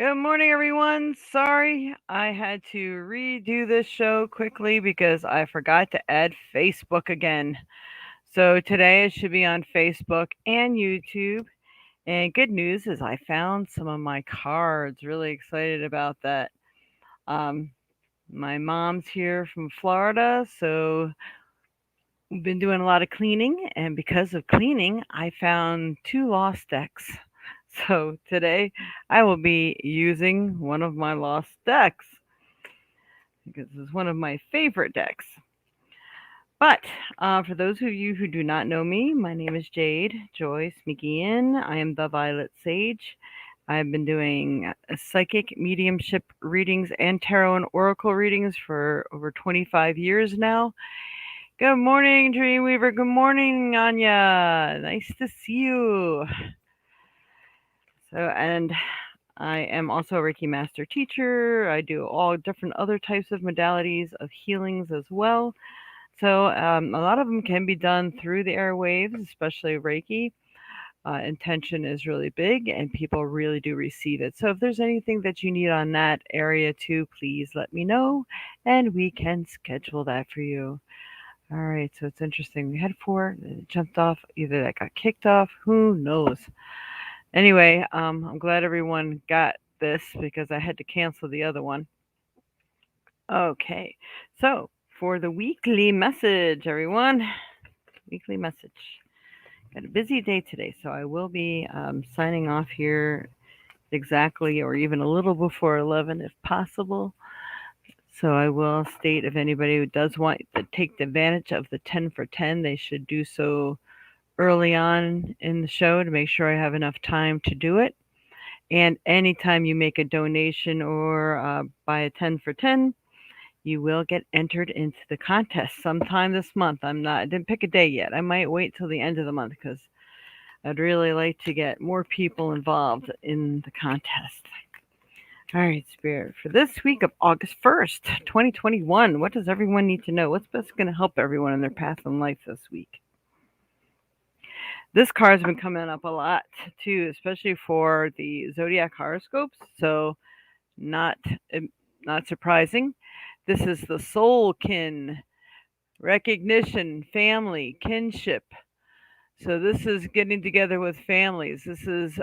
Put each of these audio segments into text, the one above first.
Good morning, everyone. Sorry, I had to redo this show quickly because I forgot to add Facebook again. So today it should be on Facebook and YouTube. And good news is I found some of my cards. Really excited about that. Um, my mom's here from Florida, so we've been doing a lot of cleaning. And because of cleaning, I found two lost decks. So today I will be using one of my lost decks because it's one of my favorite decks. But for those of you who do not know me, my name is Jade Joy Sneaky. I am the Violet Sage. I've been doing psychic mediumship readings and tarot and oracle readings for over 25 years now. Good morning, Dreamweaver. Good morning, Anya. Nice to see you. And I am also a Reiki Master teacher. I do all different other types of modalities of healings as well. So a lot of them can be done through the airwaves, especially Reiki. Intention is really big, and people really do receive it. So if there's anything that you need on that area too, please let me know, and we can schedule that for you. All right, so it's interesting. We had four, it jumped off. Either that got kicked off. Who knows? Anyway, I'm glad everyone got this because I had to cancel the other one. Okay, so for the weekly message, everyone, weekly message. Got a busy day today, so I will be signing off here exactly or even a little before 11 if possible. So I will state if anybody who does want to take advantage of the 10 for 10, they should do so early on in the show to make sure I have enough time to do it. And anytime you make a donation or buy a 10 for 10, you will get entered into the contest sometime this month. I didn't pick a day yet. I might wait till the end of the month because I'd really like to get more people involved in the contest. All right, Spirit, for this week of August 1st, 2021, what does everyone need to know? What's best going to help everyone in their path in life this week? This card's been coming up a lot too, especially for the zodiac horoscopes. So not not surprising. This is the soul kin, recognition, family, kinship. So this is getting together with families. This is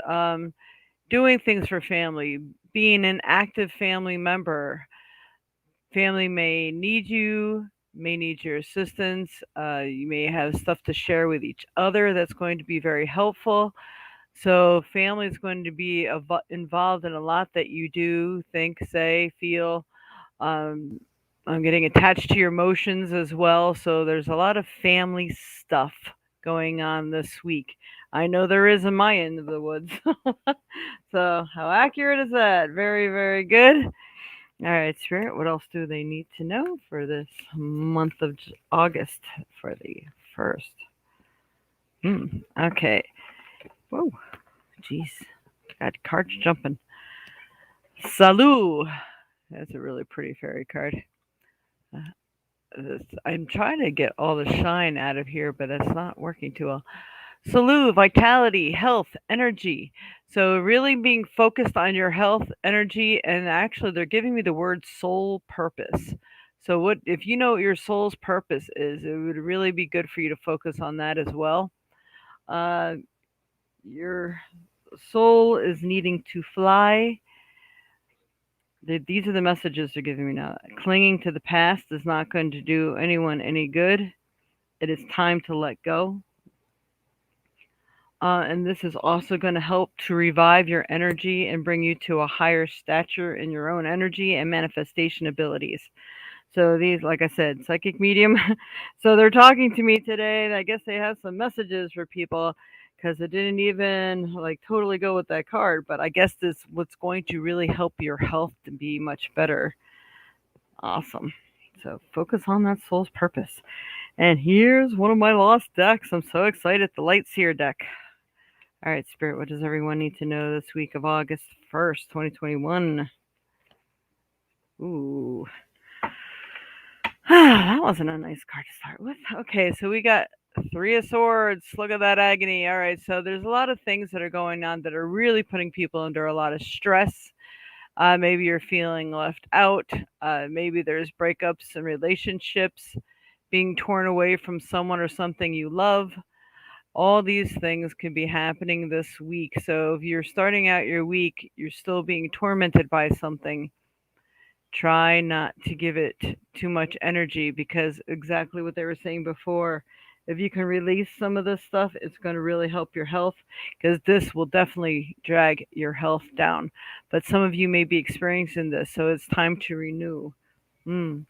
doing things for family, being an active family member. Family may need your assistance. You may have stuff to share with each other that's going to be very helpful. So, family is going to be involved in a lot that you do, think, say, feel. Um, I'm getting attached to your emotions as well. So, there's a lot of family stuff going on this week. I know there is in my end of the woods. So, how accurate is that? Very, very good. All right, Spirit, what else do they need to know for this month of August for the first? Okay. Whoa, jeez. Got cards jumping. Salut. That's a really pretty fairy card. I'm trying to get all the shine out of here, but it's not working too well. Salut, vitality, health, energy. So really being focused on your health, energy, and actually they're giving me the word soul purpose. So what if you know what your soul's purpose is, it would really be good for you to focus on that as well. Uh, your soul is needing to fly. These are the messages they're giving me now. Clinging to the past is not going to do anyone any good. It is time to let go. And this is also going to help to revive your energy and bring you to a higher stature in your own energy and manifestation abilities. So these, like I said, psychic medium. So they're talking to me today, and I guess they have some messages for people because it didn't even like totally go with that card. But I guess this what's going to really help your health to be much better. Awesome. So focus on that soul's purpose. And here's one of my lost decks. I'm so excited. The Light Seer deck. All right, Spirit, what does everyone need to know this week of August 1st, 2021? Ooh. That wasn't a nice card to start with. Okay, so we got Three of Swords. Look at that agony. All right, so there's a lot of things that are going on that are really putting people under a lot of stress. Maybe you're feeling left out. Maybe there's breakups in relationships, being torn away from someone or something you love. All these things can be happening this week. So if you're starting out your week, you're still being tormented by something, try not to give it too much energy, because exactly what they were saying before, if you can release some of this stuff, it's going to really help your health, because this will definitely drag your health down. But some of you may be experiencing this, so it's time to renew. Mm.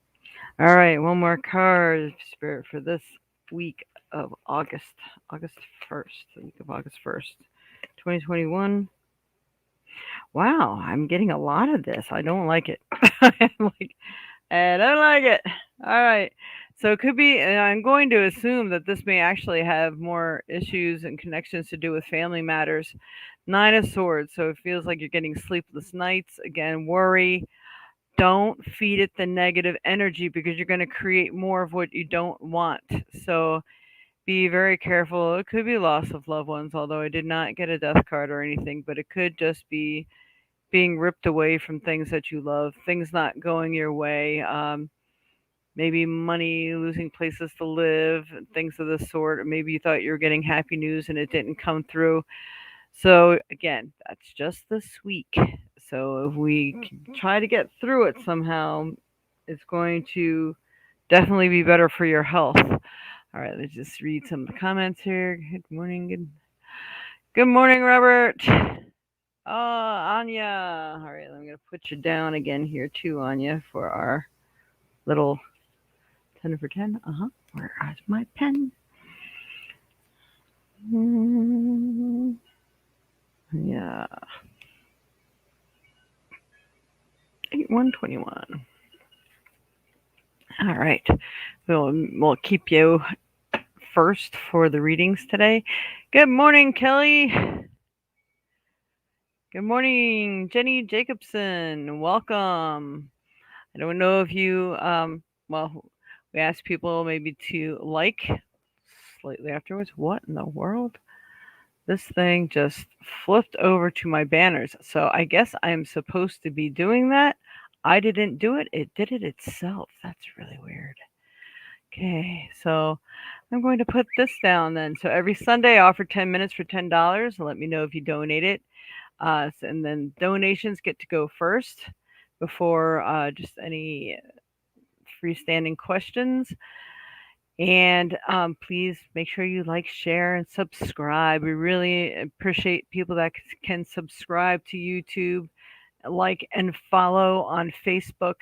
All right, one more card, Spirit, for this week of August 1st, the week of August 1st, 2021. Wow, I'm getting a lot of this. I don't like it. I'm like, I don't like it. All right. So it could be, and I'm going to assume that this may actually have more issues and connections to do with family matters. Nine of Swords. So it feels like you're getting sleepless nights. Again, worry. Don't feed it the negative energy, because you're going to create more of what you don't want. So be very careful. It could be loss of loved ones, although I did not get a death card or anything, but it could just be being ripped away from things that you love, things not going your way, maybe money, losing places to live, and things of this sort. Or maybe you thought you were getting happy news and it didn't come through. So, again, that's just this week. So, if we can try to get through it somehow, it's going to definitely be better for your health. All right, let's just read some of the comments here. Good morning. Good morning, Robert. Oh, Anya. All right, I'm going to put you down again here too, Anya, for our little 10 for 10. Where is my pen? Yeah. 8121. All right. We'll keep you first for the readings today. Good morning, Kelly. Good morning, Jenny Jacobson. Welcome. I don't know if you, well, we asked people maybe to like slightly afterwards. What in the world? This thing just flipped over to my banners. So I guess I'm supposed to be doing that. I didn't do it. It did it itself. That's really weird. Okay, so I'm going to put this down then. So every Sunday, I offer 10 minutes for $10. Let me know if you donate it. And then donations get to go first before just any freestanding questions. And please make sure you like, share, and subscribe. We really appreciate people that can subscribe to YouTube, like, and follow on Facebook.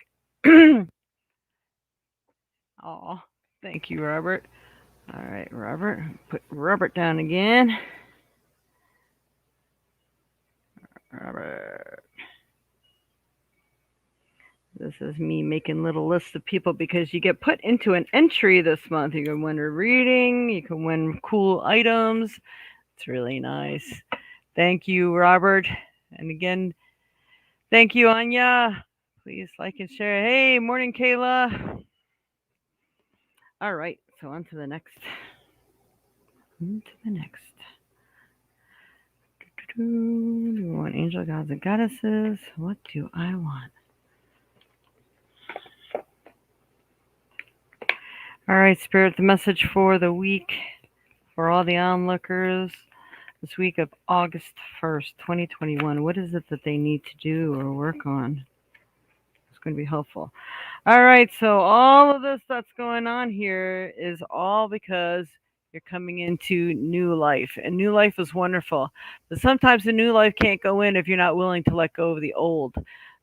Oh, thank you, Robert. All right, Robert. Put Robert down again. Robert. This is me making little lists of people, because you get put into an entry this month. You can win a reading. You can win cool items. It's really nice. Thank you, Robert. And again, thank you, Anya. Please like and share. Hey, morning, Kayla. All right, so on to the next. On to the next. Do you want angel gods and goddesses? What do I want? All right, Spirit, the message for the week for all the onlookers this week of August 1st, 2021. What is it that they need to do or work on? It's going to be helpful. All right, so all of this that's going on here is all because you're coming into new life, and new life is wonderful. But sometimes the new life can't go in if you're not willing to let go of the old.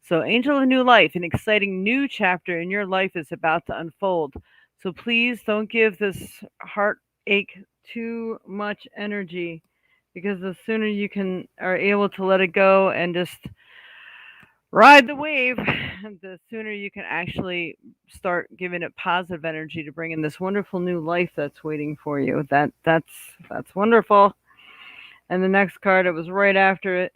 So, Angel of New Life, an exciting new chapter in your life is about to unfold. So, please don't give this heartache too much energy, because the sooner you are able to let it go and just ride the wave, the sooner you can actually start giving it positive energy to bring in this wonderful new life that's waiting for you. That's wonderful. And the next card, it was right after it.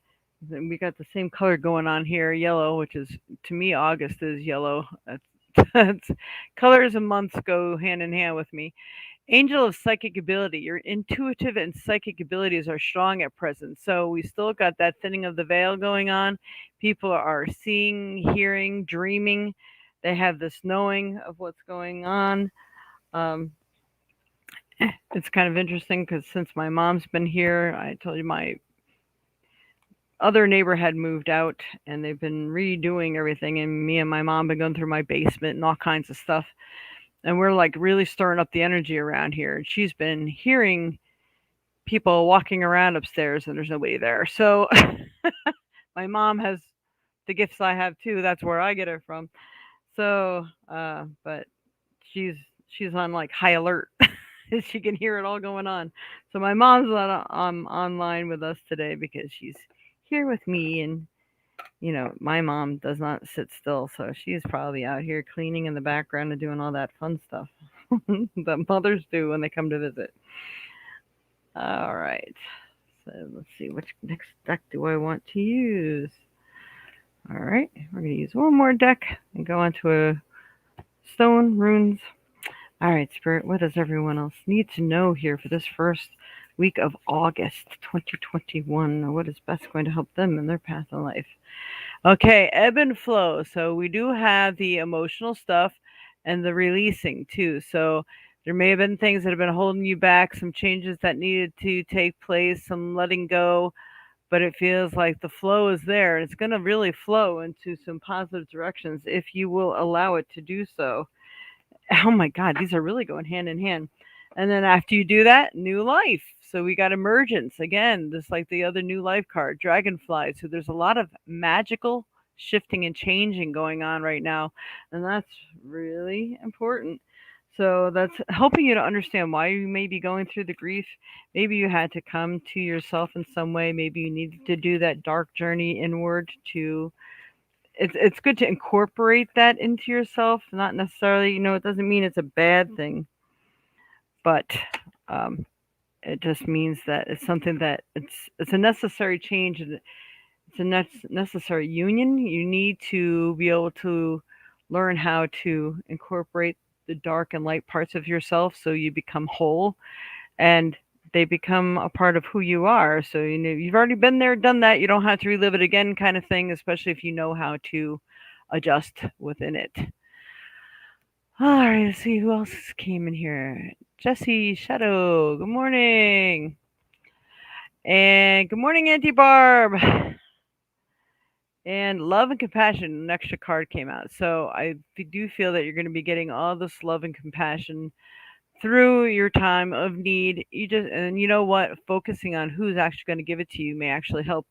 We got the same color going on here, yellow, which is, to me, August is yellow. That's colors and months go hand in hand with me. Angel of psychic ability. Your intuitive and psychic abilities are strong at present. So we still got that thinning of the veil going on. People are seeing, hearing, dreaming. They have this knowing of what's going on. Um, it's kind of interesting because since my mom's been here, I told you my other neighbor had moved out and they've been redoing everything. And me and my mom been going through my basement and all kinds of stuff. And we're like really stirring up the energy around here. And she's been hearing people walking around upstairs and there's nobody there. So my mom has the gifts I have too. That's where I get it from. So, but she's she's on like high alert. She can hear it all going on. So my mom's not online with us today because she's here with me, and my mom does not sit still, so she's probably out here cleaning in the background and doing all that fun stuff that mothers do when they come to visit. All right. So let's see, which next deck do I want to use? All right, we're going to use one more deck and go on to a stone runes. All right, Spirit, what does everyone else need to know here for this first week of August 2021? What is best going to help them in their path in life? Okay, ebb and flow. So we do have the emotional stuff and the releasing too. So there may have been things that have been holding you back, some changes that needed to take place, some letting go, but it feels like the flow is there and it's going to really flow into some positive directions if you will allow it to do so. Oh my God, these are really going hand in hand. And then after you do that, new life. So we got emergence again, just like the other new life card, dragonfly. So there's a lot of magical shifting and changing going on right now. And that's really important. So that's helping you to understand why you may be going through the grief. Maybe you had to come to yourself in some way. Maybe you needed to do that dark journey inward to it's good to incorporate that into yourself. Not necessarily, it doesn't mean it's a bad thing, but um, it just means that it's something that it's a necessary change and it's a necessary union. You need to be able to learn how to incorporate the dark and light parts of yourself so you become whole and they become a part of who you are. So you've already been there, done that. You don't have to relive it again, kind of thing. Especially if you know how to adjust within it. All right, let's see who else came in here. Jesse Shadow. Good morning, and good morning, Auntie Barb. And love and compassion, an extra card came out. So I do feel that you're going to be getting all this love and compassion through your time of need. And you know what? Focusing on who's actually going to give it to you may actually help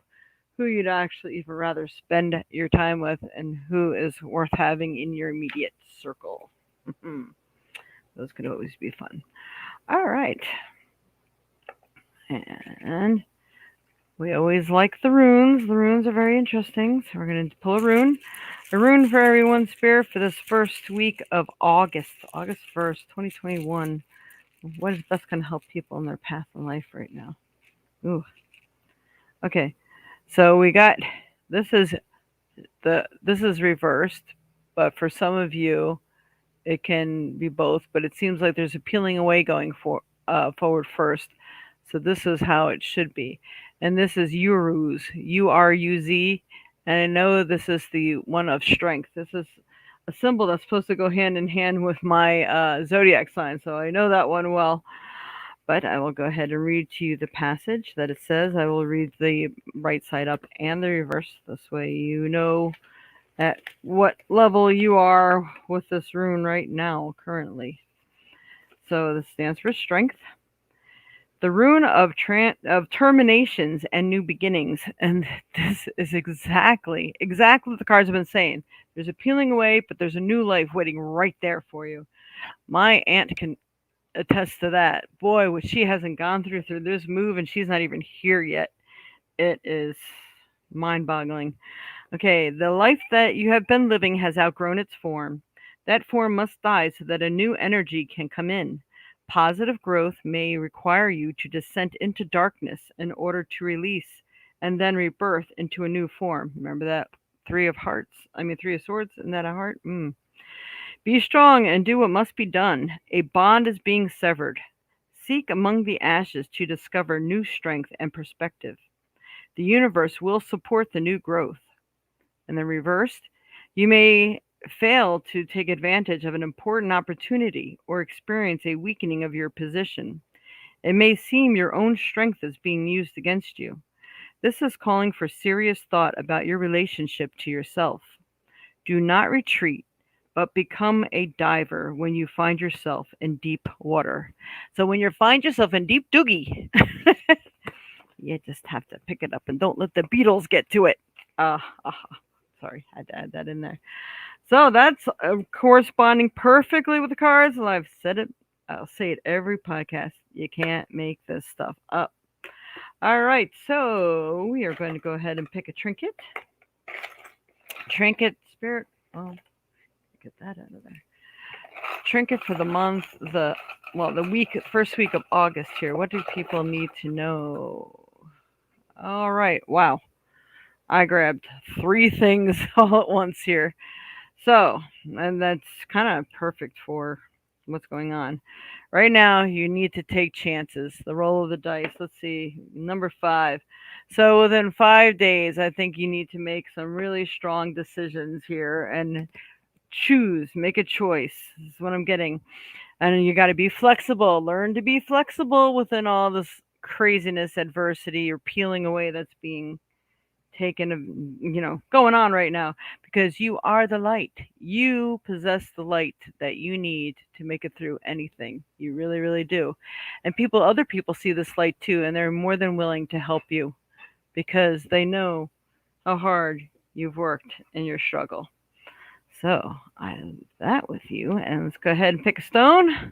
who you'd actually even rather spend your time with and who is worth having in your immediate circle. Those could always be fun. All right. And we always like the runes. The runes are very interesting. So we're going to pull a rune. A rune for everyone's spirit for this first week of August 1st, 2021. What is best going to help people in their path in life right now? Ooh. Okay. So we got this is reversed, but for some of you it can be both, but it seems like there's a peeling away going forward first. So this is how it should be. And this is Uruz, Uruz. And I know this is the one of strength. This is a symbol that's supposed to go hand in hand with my zodiac sign. So I know that one well. But I will go ahead and read to you the passage that it says. I will read the right side up and the reverse. This way you know at what level you are with this rune right now, currently. So this stands for strength. The rune of terminations and new beginnings. And this is exactly what the cards have been saying. There's a peeling away, but there's a new life waiting right there for you. My aunt can attest to that. Boy, what she hasn't gone through this move, and she's not even here yet. It is mind-boggling. Okay, the life that you have been living has outgrown its form. That form must die so that a new energy can come in. Positive growth may require you to descend into darkness in order to release and then rebirth into a new form. Remember that three of swords, and that a heart? Be strong and do what must be done. A bond is being severed. Seek among the ashes to discover new strength and perspective. The universe will support the new growth. And then reversed, you may fail to take advantage of an important opportunity or experience a weakening of your position. It may seem your own strength is being used against you. This is calling for serious thought about your relationship to yourself. Do not retreat, but become a diver when you find yourself in deep water. So when you find yourself in deep doogie, you just have to pick it up and don't let the beetles get to it. Uh, uh, sorry, had to add that in there. So that's corresponding perfectly with the cards. And I've said it, I'll say it every podcast. You can't make this stuff up. All right, so we are going to go ahead and pick a trinket. Trinket spirit. Oh, get that out of there. Trinket for the month, the week, first week of August here. What do people need to know? All right, wow. I grabbed three things all at once here. So, and that's kind of perfect for what's going on. Right now, you need to take chances. The roll of the dice. Let's see, number five. So, within 5 days, I think you need to make some really strong decisions here and choose, make a choice. This is what I'm getting. And you got to be flexible. Learn to be flexible within all this craziness, adversity, or peeling away that's being taken of going on right now, because you are the light. You possess the light that you need to make it through anything. You really, really do. And other people see this light too, and they're more than willing to help you because they know how hard you've worked in your struggle. So I leave that with you, and let's go ahead and pick a stone.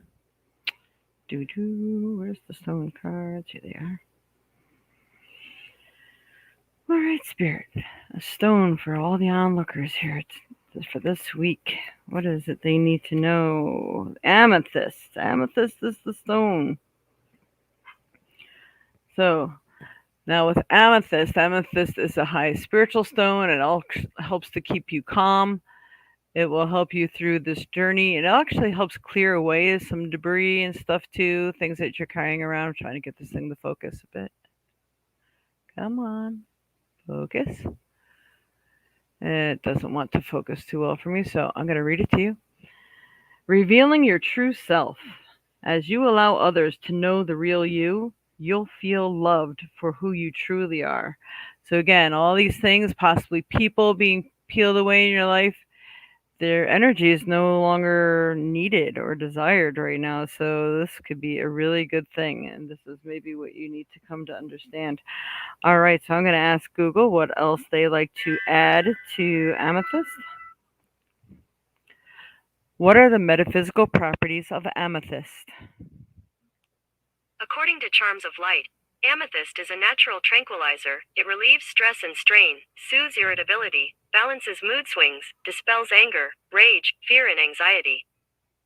Where's the stone cards? Here they are. All right, Spirit. A stone for all the onlookers here for this week. What is it they need to know? Amethyst. Amethyst is the stone. So now with amethyst, amethyst is a high spiritual stone. It all helps to keep you calm. It will help you through this journey. It actually helps clear away some debris and stuff too, things that you're carrying around. I'm trying to get this thing to focus a bit. Come on, focus. It doesn't want to focus too well for me, so I'm going to read it to you. Revealing your true self. As you allow others to know the real you, you'll feel loved for who you truly are. So, again, all these things, possibly people being peeled away in your life, their energy is no longer needed or desired right now. So, this could be a really good thing. And this is maybe what you need to come to understand. All right, so I'm going to ask Google what else they like to add to amethyst. What are the metaphysical properties of amethyst? According to Charms of Light, amethyst is a natural tranquilizer. It relieves stress and strain, soothes irritability, balances mood swings, dispels anger, rage, fear, and anxiety,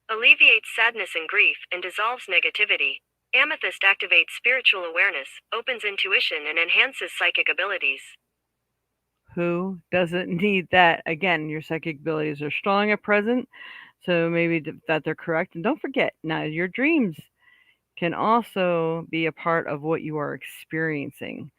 alleviates sadness and grief, and dissolves negativity. Amethyst activates spiritual awareness, opens intuition, and enhances psychic abilities. Who doesn't need that? Again, your psychic abilities are strong at present, so maybe that they're correct. And don't forget, now your dreams can also be a part of what you are experiencing.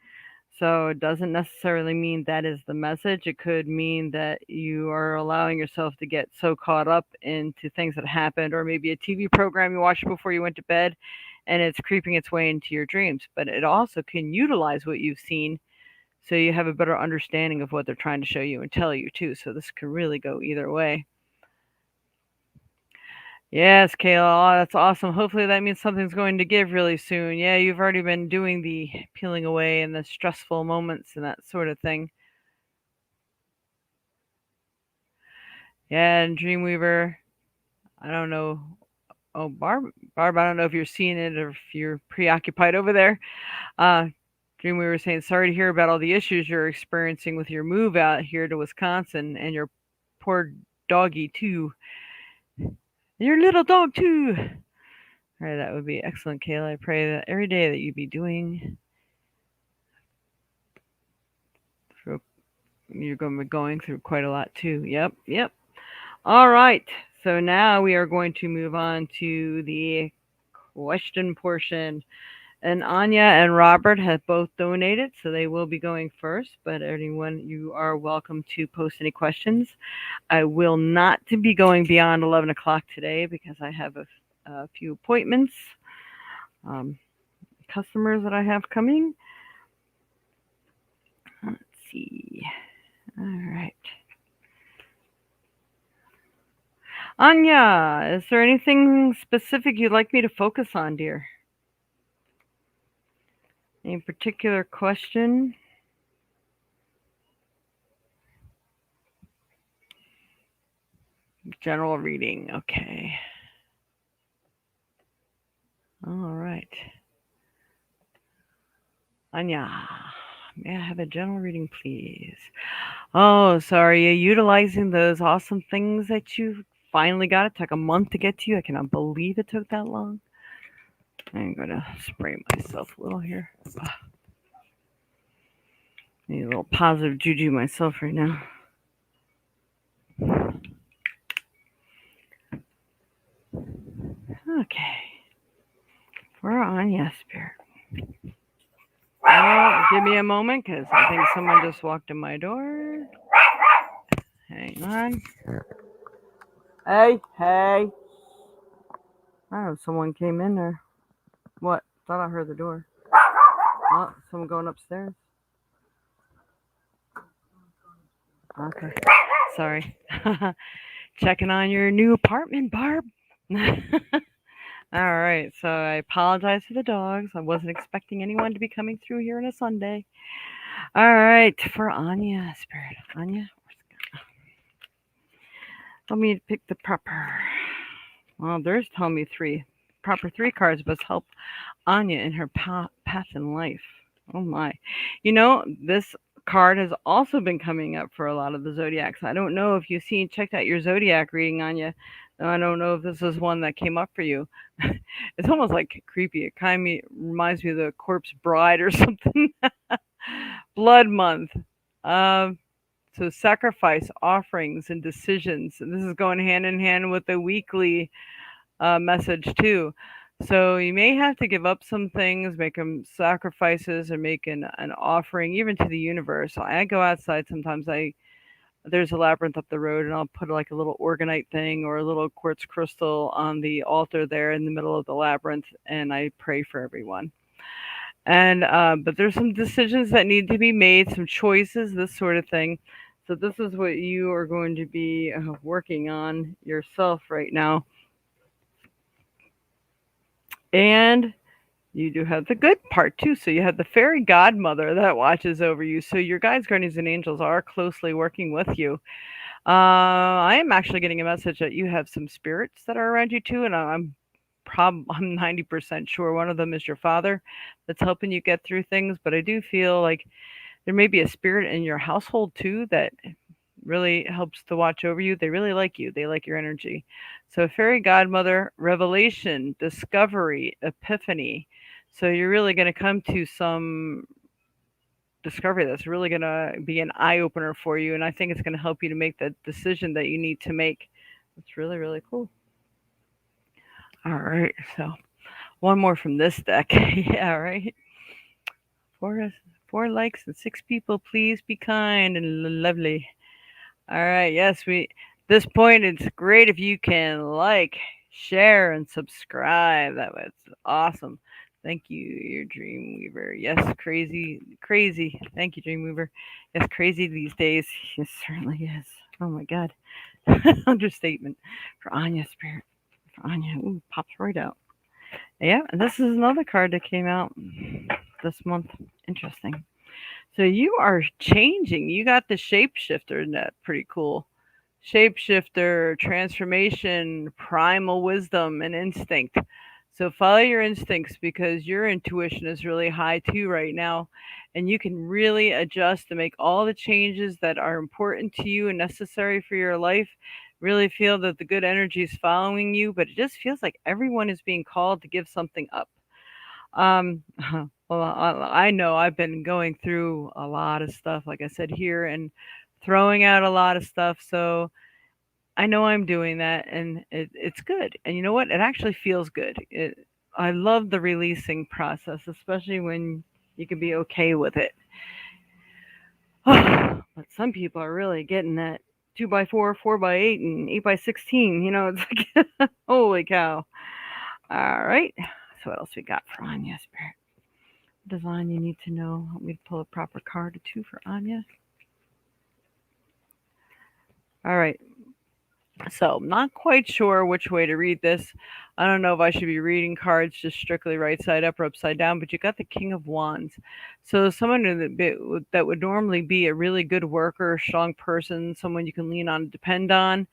So it doesn't necessarily mean that is the message. It could mean that you are allowing yourself to get so caught up into things that happened, or maybe a TV program you watched before you went to bed, and it's creeping its way into your dreams. But it also can utilize what you've seen so you have a better understanding of what they're trying to show you and tell you too. So this can really go either way. Yes, Kayla, that's awesome. Hopefully that means something's going to give really soon. Yeah, you've already been doing the peeling away and the stressful moments and that sort of thing. Yeah, and Dreamweaver, I don't know. Oh, Barb, I don't know if you're seeing it or if you're preoccupied over there. Uh, Dreamweaver saying, sorry to hear about all the issues you're experiencing with your move out here to Wisconsin and your poor doggy too. Your little dog too. All right, that would be excellent, Kayla. I pray that every day that you be doing, you're going to be going through quite a lot too. Yep, yep. All right. So now we are going to move on to the question portion. And Anya and Robert have both donated, so they will be going first. But anyone, you are welcome to post any questions. I will not be going beyond 11 o'clock today because I have a few appointments, um, customers that I have coming. Let's see. All right. Anya, is there anything specific you'd like me to focus on, dear? Any particular question? General reading. Okay. All right. Anya, may I have a general reading, please? Oh, so are you utilizing those awesome things that you finally got? It took a month to get to you. I cannot believe it took that long. I'm gonna spray myself a little here. Need a little positive juju myself right now. Okay, we're on, yes, spirit. Oh, give me a moment, cause I think someone just walked in my door. Hang on. Hey, hey. I don't know if someone came in there. What? Thought I heard the door. Oh, someone going upstairs. Okay. Sorry. Checking on your new apartment, Barb. All right. So I apologize for the dogs. I wasn't expecting anyone to be coming through here on a Sunday. All right. For Anya, Spirit. Anya, let me pick the proper. Well, there's telling me three. Proper three cards must help Anya in her path in life. Oh my. This card has also been coming up for a lot of the zodiacs. I don't know if you've checked out your zodiac reading, Anya. I don't know if this is one that came up for you. It's almost like creepy. It kind of reminds me of the Corpse Bride or something. Blood month. Um, so sacrifice, offerings, and decisions. And this is going hand in hand with the weekly message too. So you may have to give up some things, make them sacrifices, or make an offering, even to the universe. So I go outside sometimes. There's a labyrinth up the road, and I'll put like a little organite thing or a little quartz crystal on the altar there in the middle of the labyrinth, and I pray for everyone. And but there's some decisions that need to be made, some choices, this sort of thing. So this is what you are going to be working on yourself right now. And you do have the good part too. So you have the fairy godmother that watches over you. So your guides, guardians, and angels are closely working with you. I am actually getting a message that you have some spirits that are around you too, and I'm 90% sure one of them is your father that's helping you get through things. But I do feel like there may be a spirit in your household too that really helps to watch over you. They really like you. They like your energy. So fairy godmother, revelation, discovery, epiphany. So you're really going to come to some discovery that's really going to be an eye opener for you, and I think it's going to help you to make the decision that you need to make. It's really, really cool. All right, so one more from this deck. Yeah, right. Four, four likes and six people. Please be kind and lovely. All right. Yes, we. This point, it's great if you can like, share, and subscribe. That was awesome. Thank you, your Dreamweaver. Yes, crazy, crazy. Thank you, Dreamweaver. Yes, crazy these days. It certainly is. Oh my God. Understatement for Anya Spirit. For Anya, ooh, pops right out. Yeah, and this is another card that came out this month. Interesting. So you are changing. You got the shapeshifter net. Pretty cool. Shapeshifter, transformation, primal wisdom, and instinct. So follow your instincts because your intuition is really high too right now. And you can really adjust to make all the changes that are important to you and necessary for your life. Really feel that the good energy is following you, but it just feels like everyone is being called to give something up. Um, well, I know I've been going through a lot of stuff, like I said here, and throwing out a lot of stuff. So I know I'm doing that, and it's good. And you know what? It actually feels good. I love the releasing process, especially when you can be okay with it. But some people are really getting that 2x4, 4x8, and 8x16. It's like, holy cow. All right. So, what else we got for Anya Spirit? Design you need to know. Help me to pull a proper card or two for Anya. All right. So, not quite sure which way to read this. I don't know if I should be reading cards just strictly right side up or upside down, but you got the King of Wands. So, someone that would normally be a really good worker, strong person, someone you can lean on and depend on.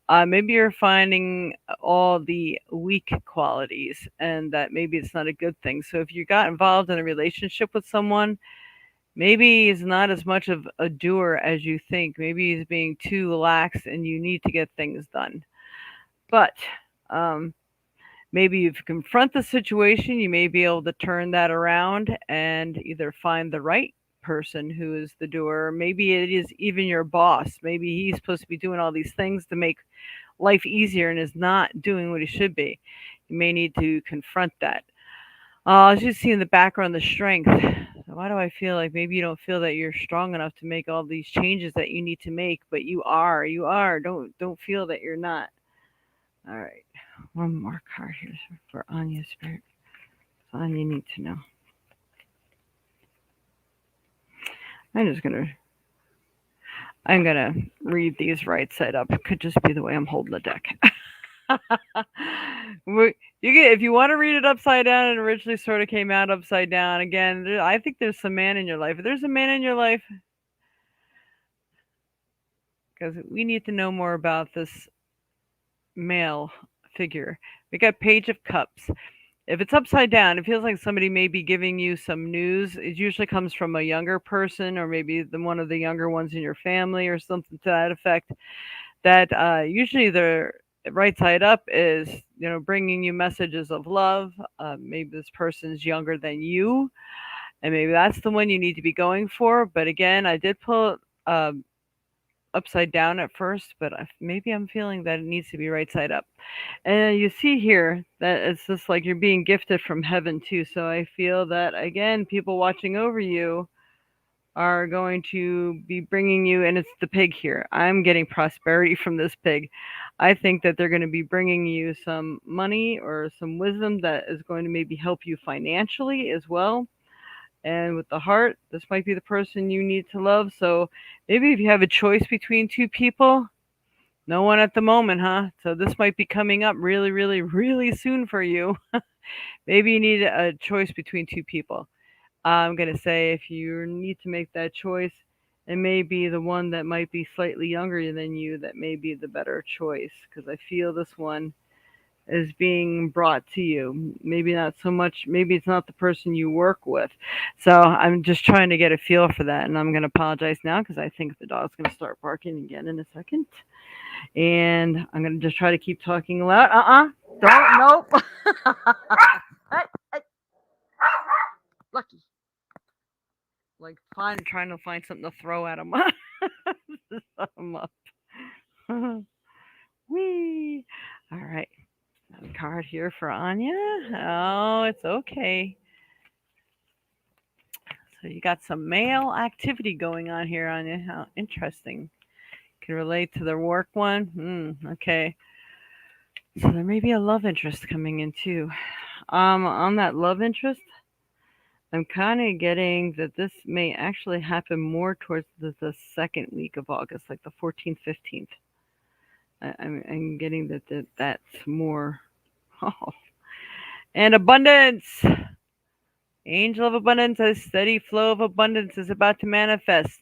Maybe you're finding all the weak qualities and that maybe it's not a good thing. So, if you got involved in a relationship with someone, maybe he's not as much of a doer as you think. Maybe he's being too lax and you need to get things done. But um, maybe if you confront the situation, you may be able to turn that around and either find the right person who is the doer. Maybe it is even your boss. Maybe he's supposed to be doing all these things to make life easier and is not doing what he should be. You may need to confront that. I was just seeing the background, the strength. Why do I feel like maybe you don't feel that you're strong enough to make all these changes that you need to make, but you are. You are. Don't feel that you're not. All right. One more card here for Anya Spirit. Anya need to know. I'm just gonna I'm gonna read these right side up. It could just be the way I'm holding the deck. If you want to read it upside down, it originally sort of came out upside down. Again, I think there's some man in your life. If there's a man in your life, because we need to know more about this male figure. We got Page of Cups. If it's upside down, it feels like somebody may be giving you some news. It usually comes from a younger person or maybe one of the younger ones in your family or something to that effect. That usually the right side up is, bringing you messages of love. Maybe this person's younger than you, and maybe that's the one you need to be going for. But again, I did pull um, upside down at first, but maybe I'm feeling that it needs to be right side up. And you see here that it's just like you're being gifted from heaven too. So I feel that again, people watching over you are going to be bringing you, and it's the pig here. I'm getting prosperity from this pig. I think that they're going to be bringing you some money or some wisdom that is going to maybe help you financially as well. And with the heart, this might be the person you need to love. So maybe if you have a choice between two people, no one at the moment, huh? So this might be coming up really, really, really soon for you. Maybe you need a choice between two people. I'm going to say if you need to make that choice, it may be the one that might be slightly younger than you that may be the better choice because I feel this one is being brought to you. Maybe not so much, maybe it's not the person you work with. So I'm just trying to get a feel for that. And I'm going to apologize now because I think the dog's going to start barking again in a second. And I'm going to just try to keep talking loud. Don't, nope. Hey, hey, Lucky. Like, trying to find something to throw at him. Set him up. Whee! All right. A card here for Anya. Oh, it's okay. So you got some male activity going on here, Anya. How interesting. Can relate to the work one. Okay. So there may be a love interest coming in too. On that love interest, I'm kind of getting that this may actually happen more towards the second week of August, like the 14th, 15th. I'm getting that's more. Oh. And abundance. Angel of abundance, a steady flow of abundance is about to manifest.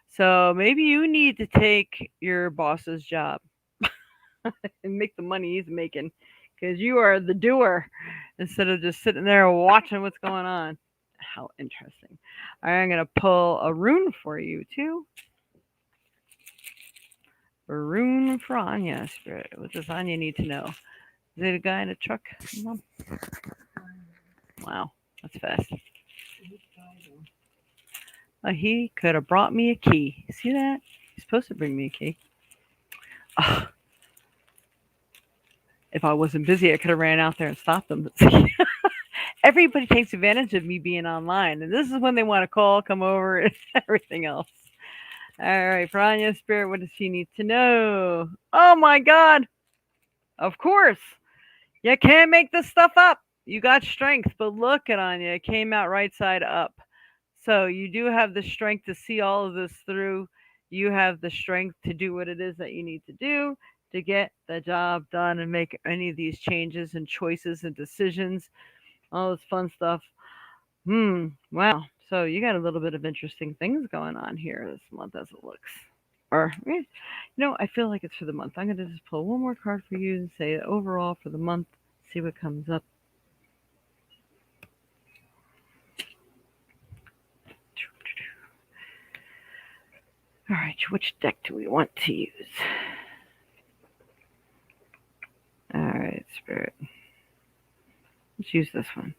So maybe you need to take your boss's job and make the money he's making because you are the doer instead of just sitting there watching what's going on. How interesting. All right, I'm going to pull a rune for you too. A rune for Anya, Spirit. What does Anya need to know? Is it a guy in a truck? Mom? Wow, that's fast. He could have brought me a key. See that? He's supposed to bring me a key. Oh, If I wasn't busy, I could have ran out there and stopped them. But see, everybody takes advantage of me being online, and this is when they want to call, come over, and everything else. All right, Franya Spirit, what does she need to know? Oh my God! Of course, you can't make this stuff up. You got strength, but look at Anya. It came out right side up. So you do have the strength to see all of this through. You have the strength to do what it is that you need to do to get the job done and make any of these changes and choices and decisions, all this fun stuff. Wow. So you got a little bit of interesting things going on here this month as it looks. Or, I feel like it's for the month. I'm going to just pull one more card for you and say overall for the month, see what comes up. All right, which deck do we want to use? All right, Spirit. Let's use this one.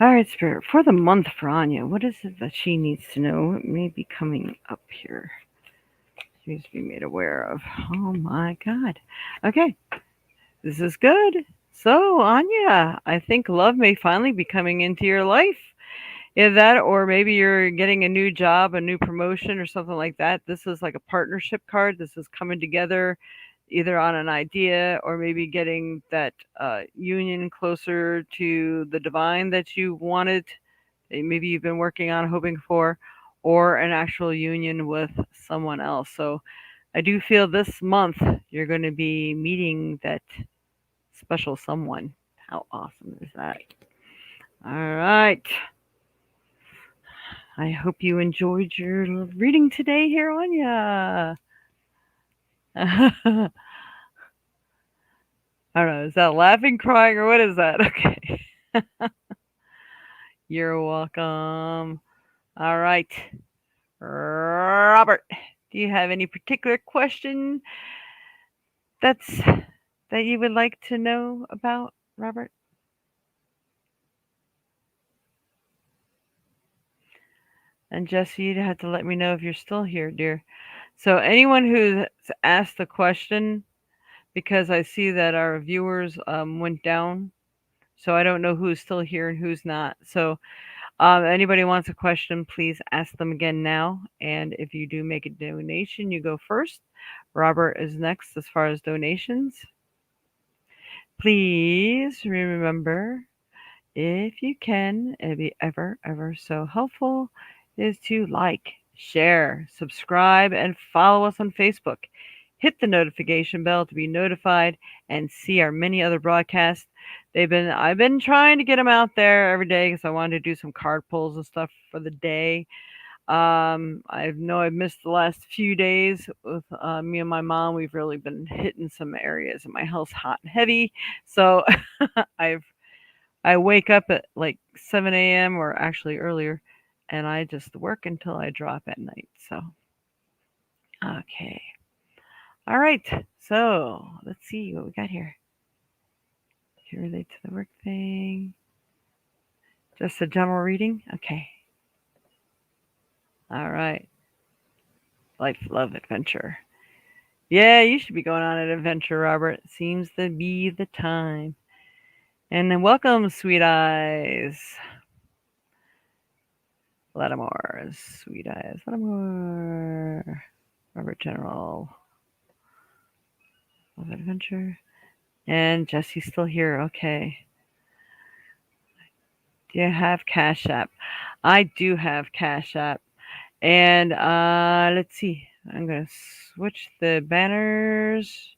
All right, Spirit. For the month for Anya, what is it that she needs to know? It may be coming up here. She needs to be made aware of. Oh my God. Okay, this is good. So, Anya, I think love may finally be coming into your life. Either that, or maybe you're getting a new job, a new promotion, or something like that. This is like a partnership card. This is coming together either on an idea or maybe getting that union closer to the divine that you wanted, maybe you've been working on, hoping for, or an actual union with someone else. So I do feel this month you're going to be meeting that special someone. How awesome is that? All right. I hope you enjoyed your reading today here on ya. I don't know. Is that laughing, crying, or what is that? Okay. You're welcome. All right. Robert, do you have any particular question that's that you would like to know about, Robert? And Jesse, you'd have to let me know if you're still here, dear. So anyone who's asked the question, because I see that our viewers went down, so I don't know who's still here and who's not. So anybody wants a question, please ask them again now. And if you do make a donation, you go first. Robert is next as far as donations. Please remember, if you can, it'd be ever, ever so helpful, is to like, share, subscribe, and follow us on Facebook. Hit the notification bell to be notified and see our many other broadcasts. I've been trying to get them out there every day because I wanted to do some card pulls and stuff for the day. I know I've missed the last few days with me and my mom. We've really been hitting some areas in my house hot and heavy. So I wake up at like 7 a.m. or actually earlier, and I just work until I drop at night. So, okay. All right. So, let's see what we got here. Can you relate to the work thing? Just a general reading? Okay. All right. Life, love, adventure. Yeah, you should be going on an adventure, Robert. Seems to be the time. And then welcome, Sweet Eyes. Lattimore. Sweet Eyes. Lattimore. Robert General. Love Adventure. And Jesse's still here. Okay. Do you have Cash App? I do have Cash App. And let's see. I'm going to switch the banners.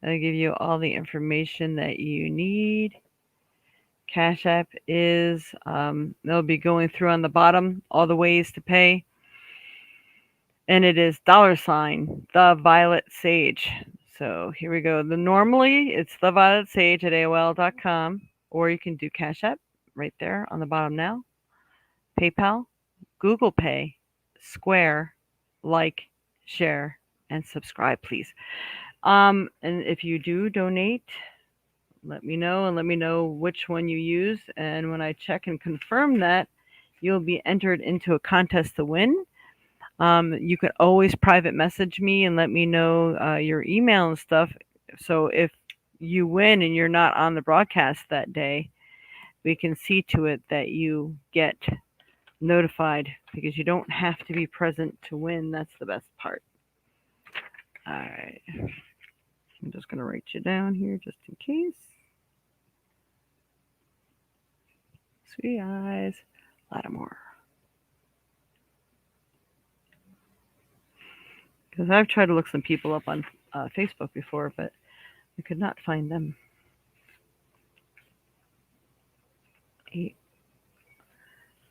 I'll give you all the information that you need. Cash App is, they'll be going through on the bottom, all the ways to pay. And it is $ the Violet Sage. So here we go. Normally it's the Violet Sage at AOL.com, or you can do Cash App right there on the bottom now. PayPal, Google Pay, Square, like, share, and subscribe, please. And if you do donate, let me know and let me know which one you use. And when I check and confirm that, you'll be entered into a contest to win. You can always private message me and let me know your email and stuff. So if you win and you're not on the broadcast that day, we can see to it that you get notified because you don't have to be present to win. That's the best part. All right. I'm just going to write you down here just in case. Sweet eyes. Lattimore. Because I've tried to look some people up on Facebook before, but I could not find them. Eight.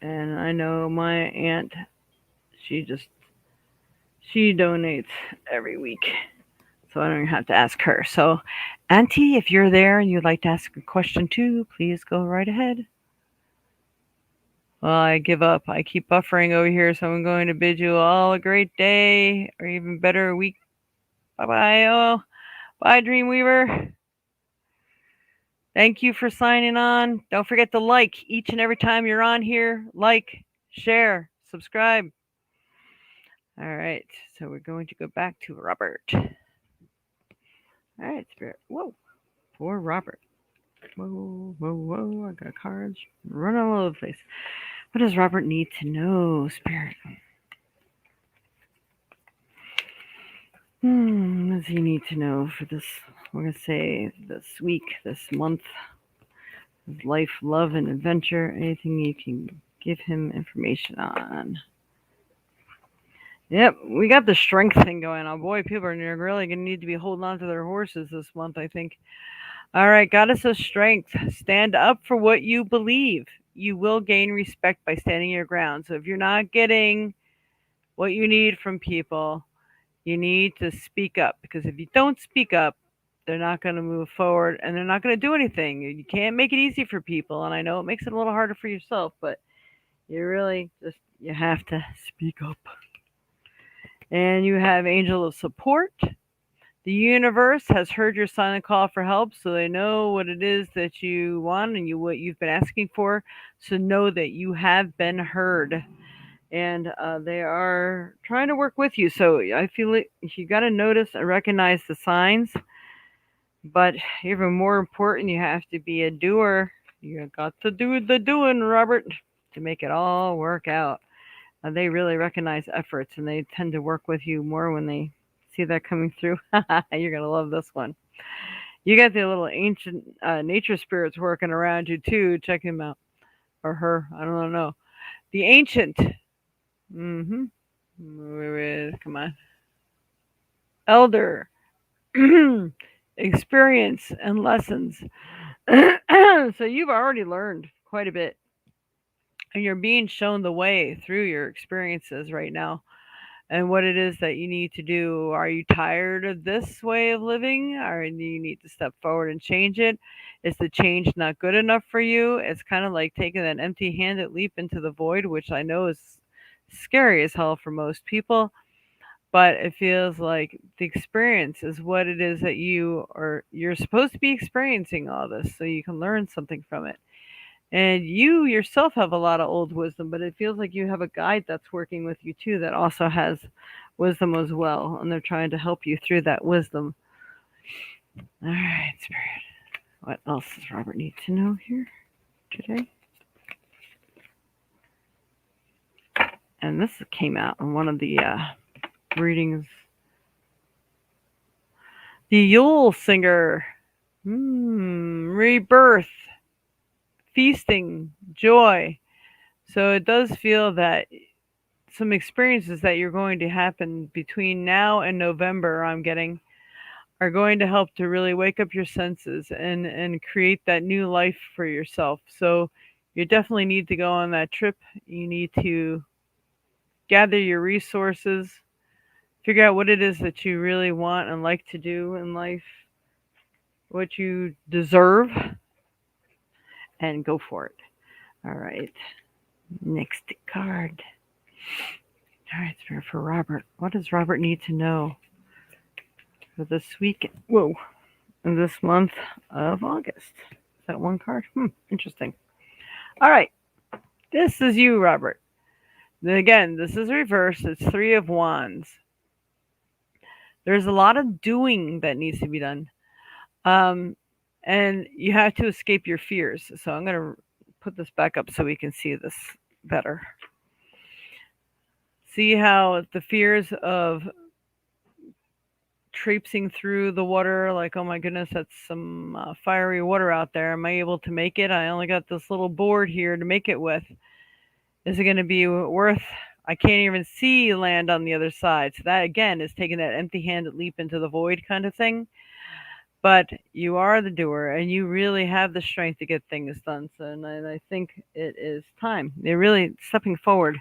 And I know my aunt, she just, she donates every week. So I don't even have to ask her. So, Auntie, if you're there and you'd like to ask a question too, please go right ahead. Well, I give up. I keep buffering over here, so I'm going to bid you all a great day, or even better, week. Bye bye. Oh, bye, Dreamweaver. Thank you for signing on. Don't forget to like each and every time you're on here. Like, share, subscribe. All right, so we're going to go back to Robert. All right, Spirit. Whoa, poor Robert. Whoa, whoa, whoa. I got cards running all over the place. What does Robert need to know, Spirit? What does he need to know for this? We're going to say this week, this month, his life, love, and adventure. Anything you can give him information on. Yep, we got the strength thing going on. Boy, people are really going to need to be holding on to their horses this month, I think. All right, goddess of strength. Stand up for what you believe. You will gain respect by standing your ground. So if you're not getting what you need from people, you need to speak up, because if you don't speak up, they're not going to move forward and they're not going to do anything. You can't make it easy for people, and I know it makes it a little harder for yourself, but you really just you have to speak up. And you have angel of support. The universe has heard your silent call for help, so they know what it is that you want and what you've been asking for. So know that you have been heard, and they are trying to work with you. So I feel like you got to notice and recognize the signs, but even more important, you have to be a doer. You got to do the doing, Robert, to make it all work out. They really recognize efforts, and they tend to work with you more when they see that coming through. You're gonna love this one. You got the little ancient nature spirits working around you too. Check him out, or her. I don't know. The ancient. Mm-hmm. Come on. Elder. Experience and lessons. So you've already learned quite a bit, and you're being shown the way through your experiences right now and what it is that you need to do. Are you tired of this way of living? Or do you need to step forward and change it? Is the change not good enough for you? It's kind of like taking that empty handed leap into the void, which I know is scary as hell for most people. But it feels like the experience is what it is that you're supposed to be experiencing all this so you can learn something from it. And you yourself have a lot of old wisdom, but it feels like you have a guide that's working with you too that also has wisdom as well. And they're trying to help you through that wisdom. All right, Spirit. What else does Robert need to know here today? And this came out in one of the readings. The Yule Singer. Rebirth. Feasting. Joy. So it does feel that some experiences that you're going to happen between now and November, I'm getting, are going to help to really wake up your senses and create that new life for yourself. So you definitely need to go on that trip. You need to gather your resources, figure out what it is that you really want and like to do in life, what you deserve, and go for it. All right. Next card. All right, Spirit, for Robert. What does Robert need to know for this week? Whoa. This month of August. Is that one card? Interesting. All right. This is you, Robert. Then again, this is reverse. It's Three of Wands. There's a lot of doing that needs to be done. and you have to escape your fears. So I'm going to put this back up so we can see this better. See how the fears of traipsing through the water, like, oh my goodness, that's some fiery water out there. Am I able to make it? I only got this little board here to make it with. Is it going to be worth? I can't even see land on the other side. So that again is taking that empty-handed leap into the void kind of thing. But you are the doer, and you really have the strength to get things done. So, and I think it is time. They're really stepping forward.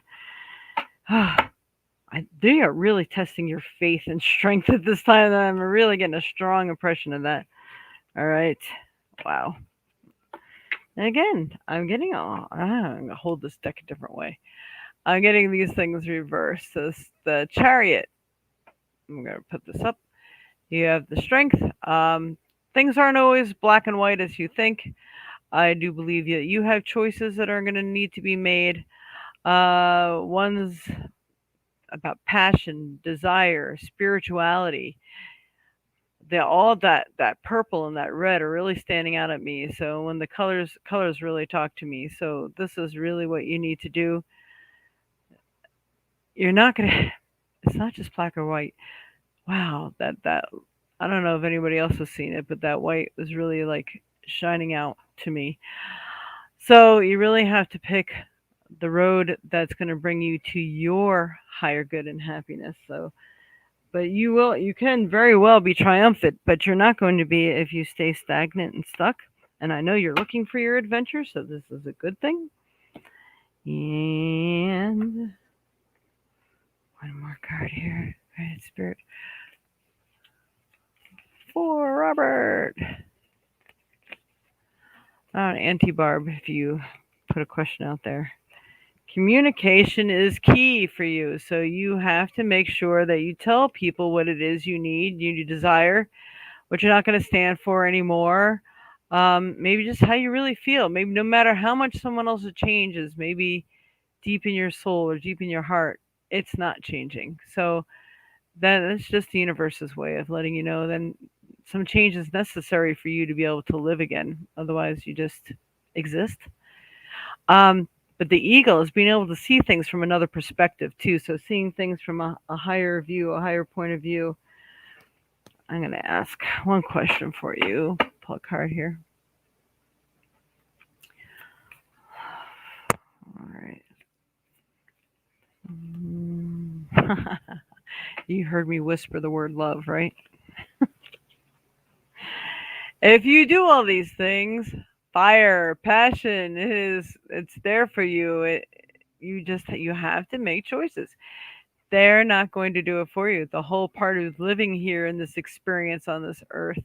They are really testing your faith and strength at this time. I'm really getting a strong impression of that. All right. Wow. And again, I'm getting, I'm going to hold this deck a different way. I'm getting these things reversed. The chariot, I'm going to put this up. You have the strength. Things aren't always black and white as you think. I do believe that you have choices that are going to need to be made. One's about passion, desire, spirituality. All that purple and that red are really standing out at me. So when the colors really talk to me. So this is really what you need to do. You're not gonna. It's not just black or white. Wow, that I don't know if anybody else has seen it, but that white was really like shining out to me. So you really have to pick the road that's going to bring you to your higher good and happiness. So, but you can very well be triumphant, but you're not going to be if you stay stagnant and stuck. And I know you're looking for your adventure, so this is a good thing. And one more card here. Right, Spirit. For Robert. Auntie Barb, if you put a question out there. Communication is key for you. So you have to make sure that you tell people what it is you need, you desire, what you're not going to stand for anymore. Maybe just how you really feel. Maybe no matter how much someone else changes, maybe deep in your soul or deep in your heart, it's not changing. So that's just the universe's way of letting you know then some change is necessary for you to be able to live again. Otherwise, you just exist. Um, but the eagle is being able to see things from another perspective too. So seeing things from a higher view, a higher point of view. I'm going to ask one question for you. Pull a card here. All right. Mm. You heard me whisper the word love, right? If you do all these things, fire, passion, it's there for you. You have to make choices. They're not going to do it for you. The whole part of living here in this experience on this earth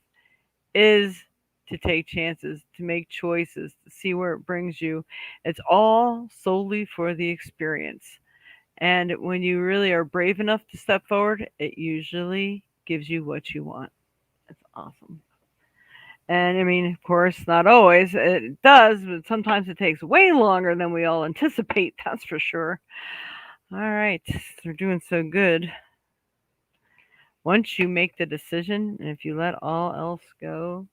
is to take chances, to make choices, to see where it brings you. It's all solely for the experience. And when you really are brave enough to step forward, it usually gives you what you want. It's awesome. And I mean, of course, not always. It does, but sometimes it takes way longer than we all anticipate, that's for sure. All right, they're doing so good. Once you make the decision, and if you let all else go,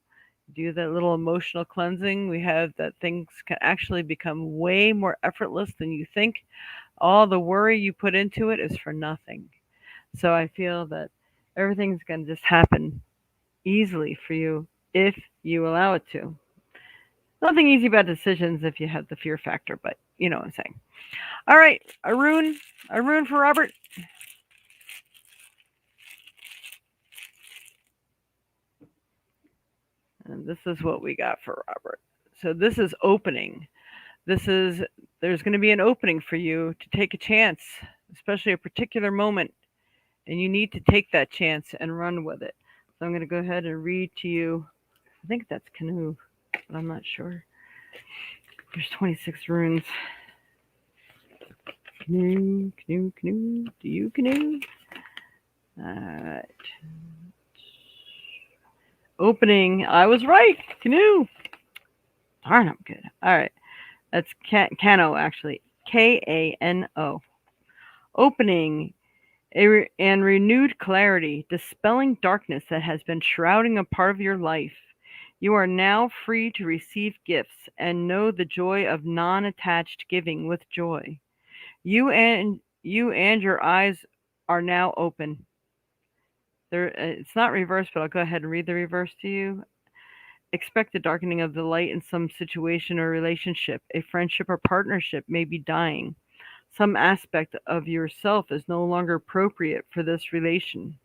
do that little emotional cleansing, we have that things can actually become way more effortless than you think. All the worry you put into it is for nothing. So I feel that everything's going to just happen easily for you if you allow it to. Nothing easy about decisions if you have the fear factor, but you know what I'm saying. All right, a rune for Robert. And this is what we got for Robert. So this is opening. This is there's going to be an opening for you to take a chance, especially a particular moment, and you need to take that chance and run with it. So I'm going to go ahead and read to you. I think that's canoe, but I'm not sure. There's 26 runes. Canoe, canoe, canoe. Do you canoe? Alright. Opening. I was right. Canoe. Darn, I'm good. Alright. That's Kano, actually. Kano. Opening and renewed clarity, dispelling darkness that has been shrouding a part of your life. You are now free to receive gifts and know the joy of non-attached giving with joy. You and your eyes are now open. It's not reversed, but I'll go ahead and read the reverse to you. Expect a darkening of the light in some situation or relationship. A friendship or partnership may be dying. Some aspect of yourself is no longer appropriate for this relation.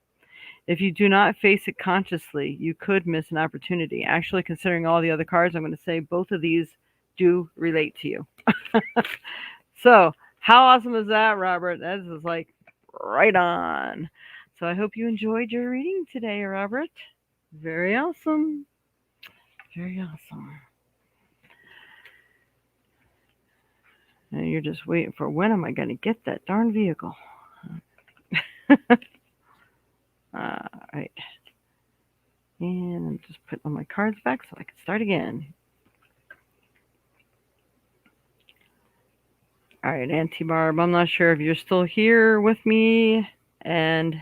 If you do not face it consciously, you could miss an opportunity. Actually, considering all the other cards, I'm going to say both of these do relate to you. So, how awesome is that, Robert? That is like right on. So, I hope you enjoyed your reading today, Robert. Very awesome. Very awesome. And you're just waiting for when am I going to get that darn vehicle? All right. And I'm just putting all my cards back so I can start again. All right, Auntie Barb, I'm not sure if you're still here with me and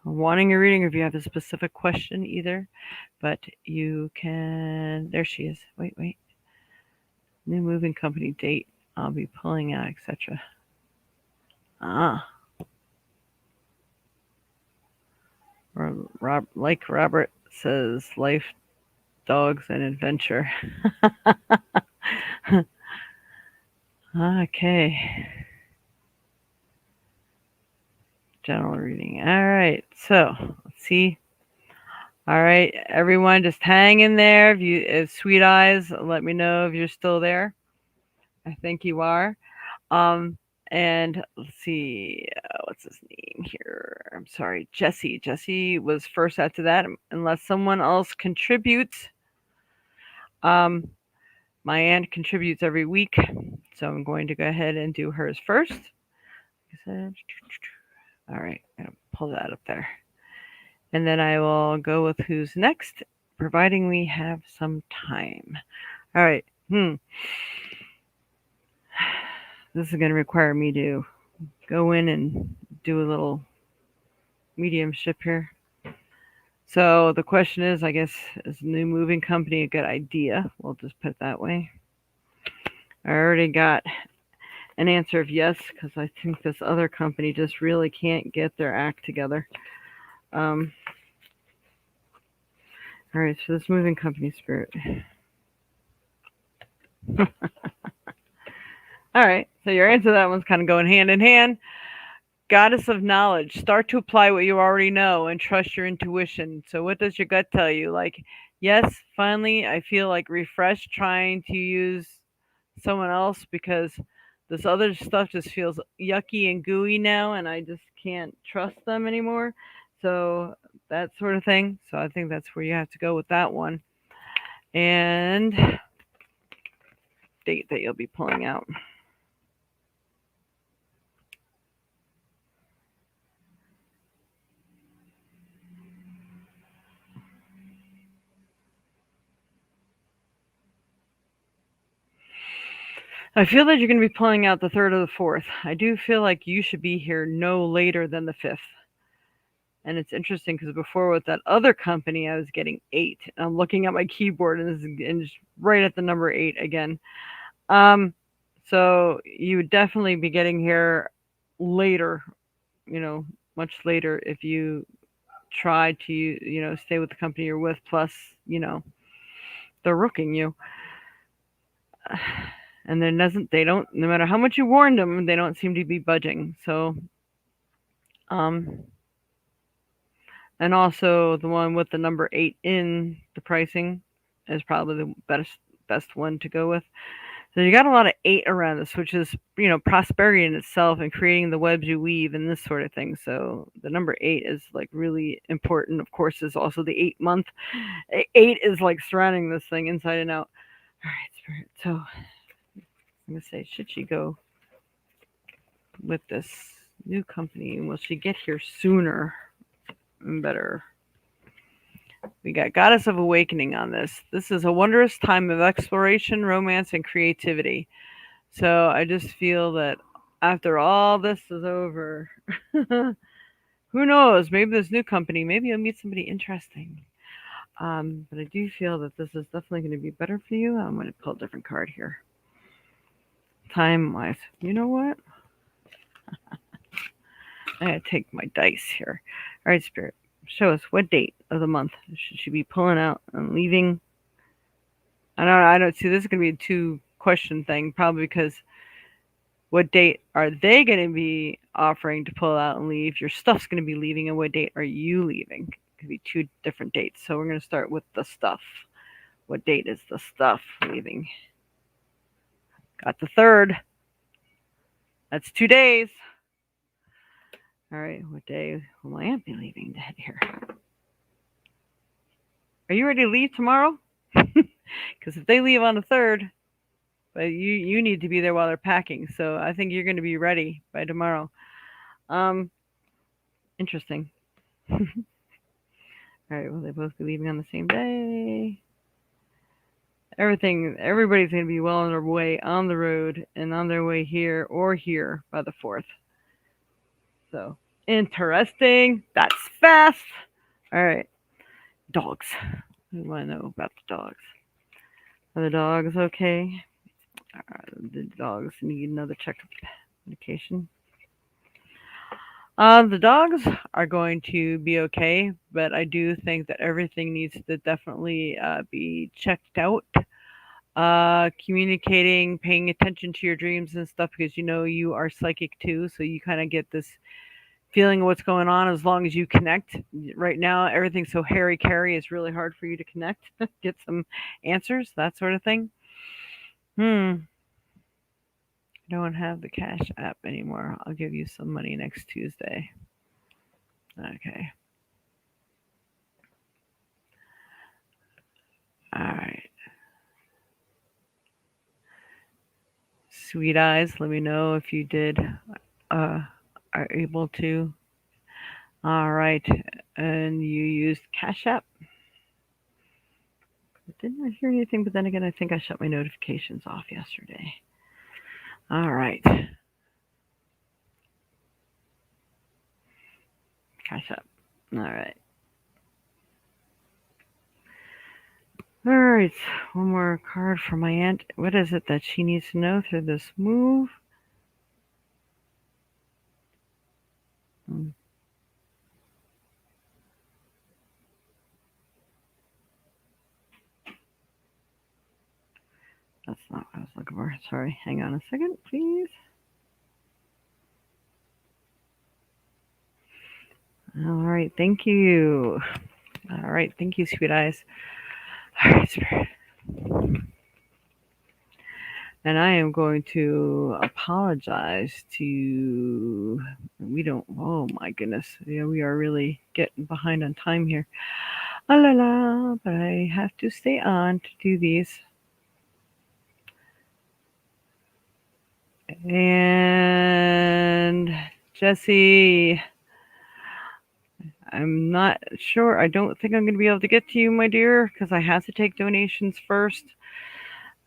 wanting a reading or if you have a specific question either, but you can. There she is. Wait, wait. New moving company date. I'll be pulling out, etc. Ah, or like Robert says, life, dogs, and adventure. Okay. General reading. All right. So let's see. All right, everyone, just hang in there. If sweet eyes, let me know if you're still there. I think you are. Um, and let's see, what's his name here? I'm sorry, Jesse. Jesse was first after that. Unless someone else contributes, um, my aunt contributes every week, so I'm going to go ahead and do hers first. All right, I'm gonna pull that up there, and then I will go with who's next, providing we have some time. All right. This is going to require me to go in and do a little mediumship here. So the question is, I guess, is a new moving company a good idea? We'll just put it that way. I already got an answer of yes, because I think this other company just really can't get their act together. Um, all right, so this moving company spirit. All right, so your answer to that one's kind of going hand in hand. Goddess of knowledge, start to apply what you already know and trust your intuition. So, what does your gut tell you? Like, yes, finally, I feel like refreshed trying to use someone else because this other stuff just feels yucky and gooey now, and I just can't trust them anymore. So, that sort of thing. So, I think that's where you have to go with that one. And date that you'll be pulling out. I feel that you're going to be pulling out the third or the fourth. I do feel like you should be here no later than the fifth. And it's interesting because before with that other company, I was getting 8. I'm looking at my keyboard and this is and it's right at the number 8 again. Um, so you would definitely be getting here later, much later if you try to, stay with the company you're with. Plus, they're rooking you. And they don't, no matter how much you warned them, they don't seem to be budging. So, um, and also the one with the number 8 in the pricing is probably the best one to go with. So you got a lot of 8 around this, which is prosperity in itself and creating the webs you weave and this sort of thing. So the number 8 is like really important. Of course, is also the 8 month. 8 is like surrounding this thing inside and out. All right, Spirit. So I'm gonna say, should she go with this new company? Will she get here sooner and better? We got Goddess of Awakening on this. This is a wondrous time of exploration, romance, and creativity. So I just feel that after all this is over, who knows? Maybe this new company, maybe you'll meet somebody interesting. But I do feel that this is definitely going to be better for you. I'm going to pull a different card here. Time wise. You know what? I gotta take my dice here. All right, Spirit. Show us what date of the month should she be pulling out and leaving. I don't see this is gonna be a two question thing, probably because what date are they gonna be offering to pull out and leave? Your stuff's gonna be leaving, and what date are you leaving? It could be two different dates. So we're gonna start with the stuff. What date is the stuff leaving? Got the third. That's 2 days. All right, what day will my aunt be leaving to head here? Are you ready to leave tomorrow? Because if they leave on the third, but you need to be there while they're packing. So I think you're going to be ready by tomorrow. Um, interesting. All right, will they both be leaving on the same day? Everybody's going to be well on their way on the road and on their way here or here by the 4th. So interesting. That's fast. All right, dogs. We want to know about the dogs. Are the dogs okay? The dogs need another checkup medication. The dogs are going to be okay, but I do think that everything needs to definitely be checked out. Communicating, paying attention to your dreams and stuff because you know you are psychic too, so you kind of get this feeling of what's going on as long as you connect. Right now, everything's so hairy carry, it's really hard for you to connect, get some answers, that sort of thing. I don't have the Cash app anymore. I'll give you some money next Tuesday. Okay. All right. Sweet eyes, let me know if you did uh are able to. All right. And you used Cash App? Didn't I hear anything, but then again I think I shut my notifications off yesterday. All right. Cash App. All right. All right. One more card for my aunt. What is it that she needs to know through this move? Hmm, that's not what I was looking for. Sorry. Hang on a second, please. All right. Thank you. All right. Thank you, sweet eyes. All right, Spirit. And I am going to apologize to. We don't. Oh my goodness. Yeah, we are really getting behind on time here. Ah la la. But I have to stay on to do these. And Jesse, I'm not sure. I don't think I'm going to be able to get to you, my dear, because I have to take donations first.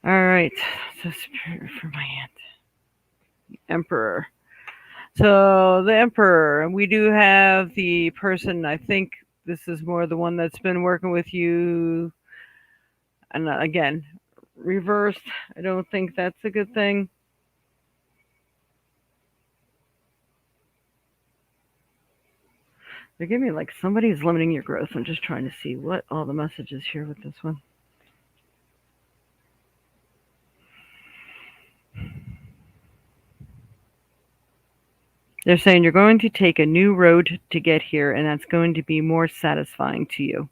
All right. So for my aunt, Emperor. So the Emperor, we do have the person. I think this is more the one that's been working with you. And again, reversed. I don't think that's a good thing. They're giving me like somebody's limiting your growth. I'm just trying to see what all the messages here with this one. They're saying you're going to take a new road to get here, and that's going to be more satisfying to you.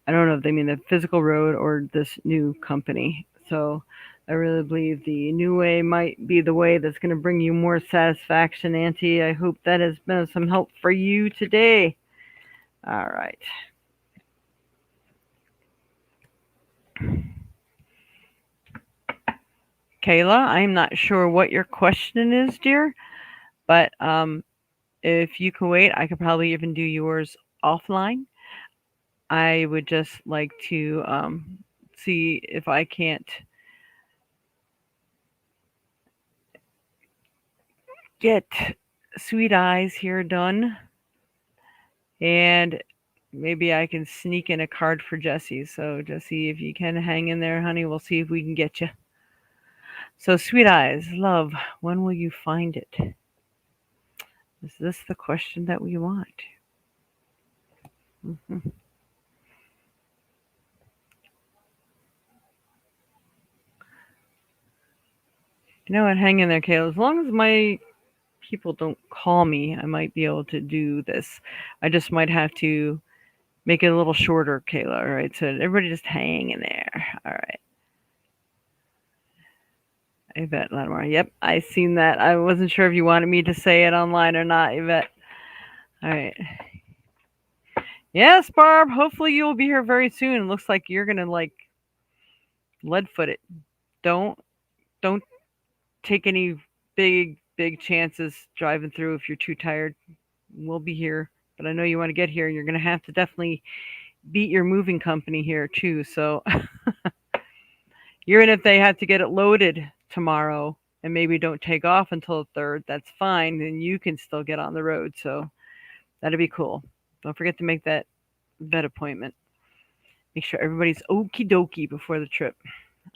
I don't know if they mean the physical road or this new company. So I really believe the new way might be the way that's going to bring you more satisfaction, Auntie. I hope that has been some help for you today. All right. Kayla, I'm not sure what your question is, dear, but if you can wait, I could probably even do yours offline. I would just like to see if I can't get Sweet Eyes here done. And maybe I can sneak in a card for Jesse. So, Jesse, if you can hang in there, honey, we'll see if we can get you. So, Sweet Eyes, love, when will you find it? Is this the question that we want? Hmm. You know what? Hang in there, Kayla. As long as my people don't call me, I might be able to do this. I just might have to make it a little shorter, Kayla. All right. So, everybody just hang in there. All right. Yvette Lattimore. Yep, I seen that. I wasn't sure if you wanted me to say it online or not, Yvette. All right. Yes, Barb. Hopefully you will be here very soon. Looks like you're gonna like lead foot it. Don't don't take any big chances driving through if you're too tired. We'll be here, but I know you want to get here. You're gonna have to definitely beat your moving company here too. So even if they have to get it loaded tomorrow and maybe don't take off until the third, that's fine. Then you can still get on the road. So that'd be cool. Don't forget to make that vet appointment. Make sure everybody's okie dokie before the trip.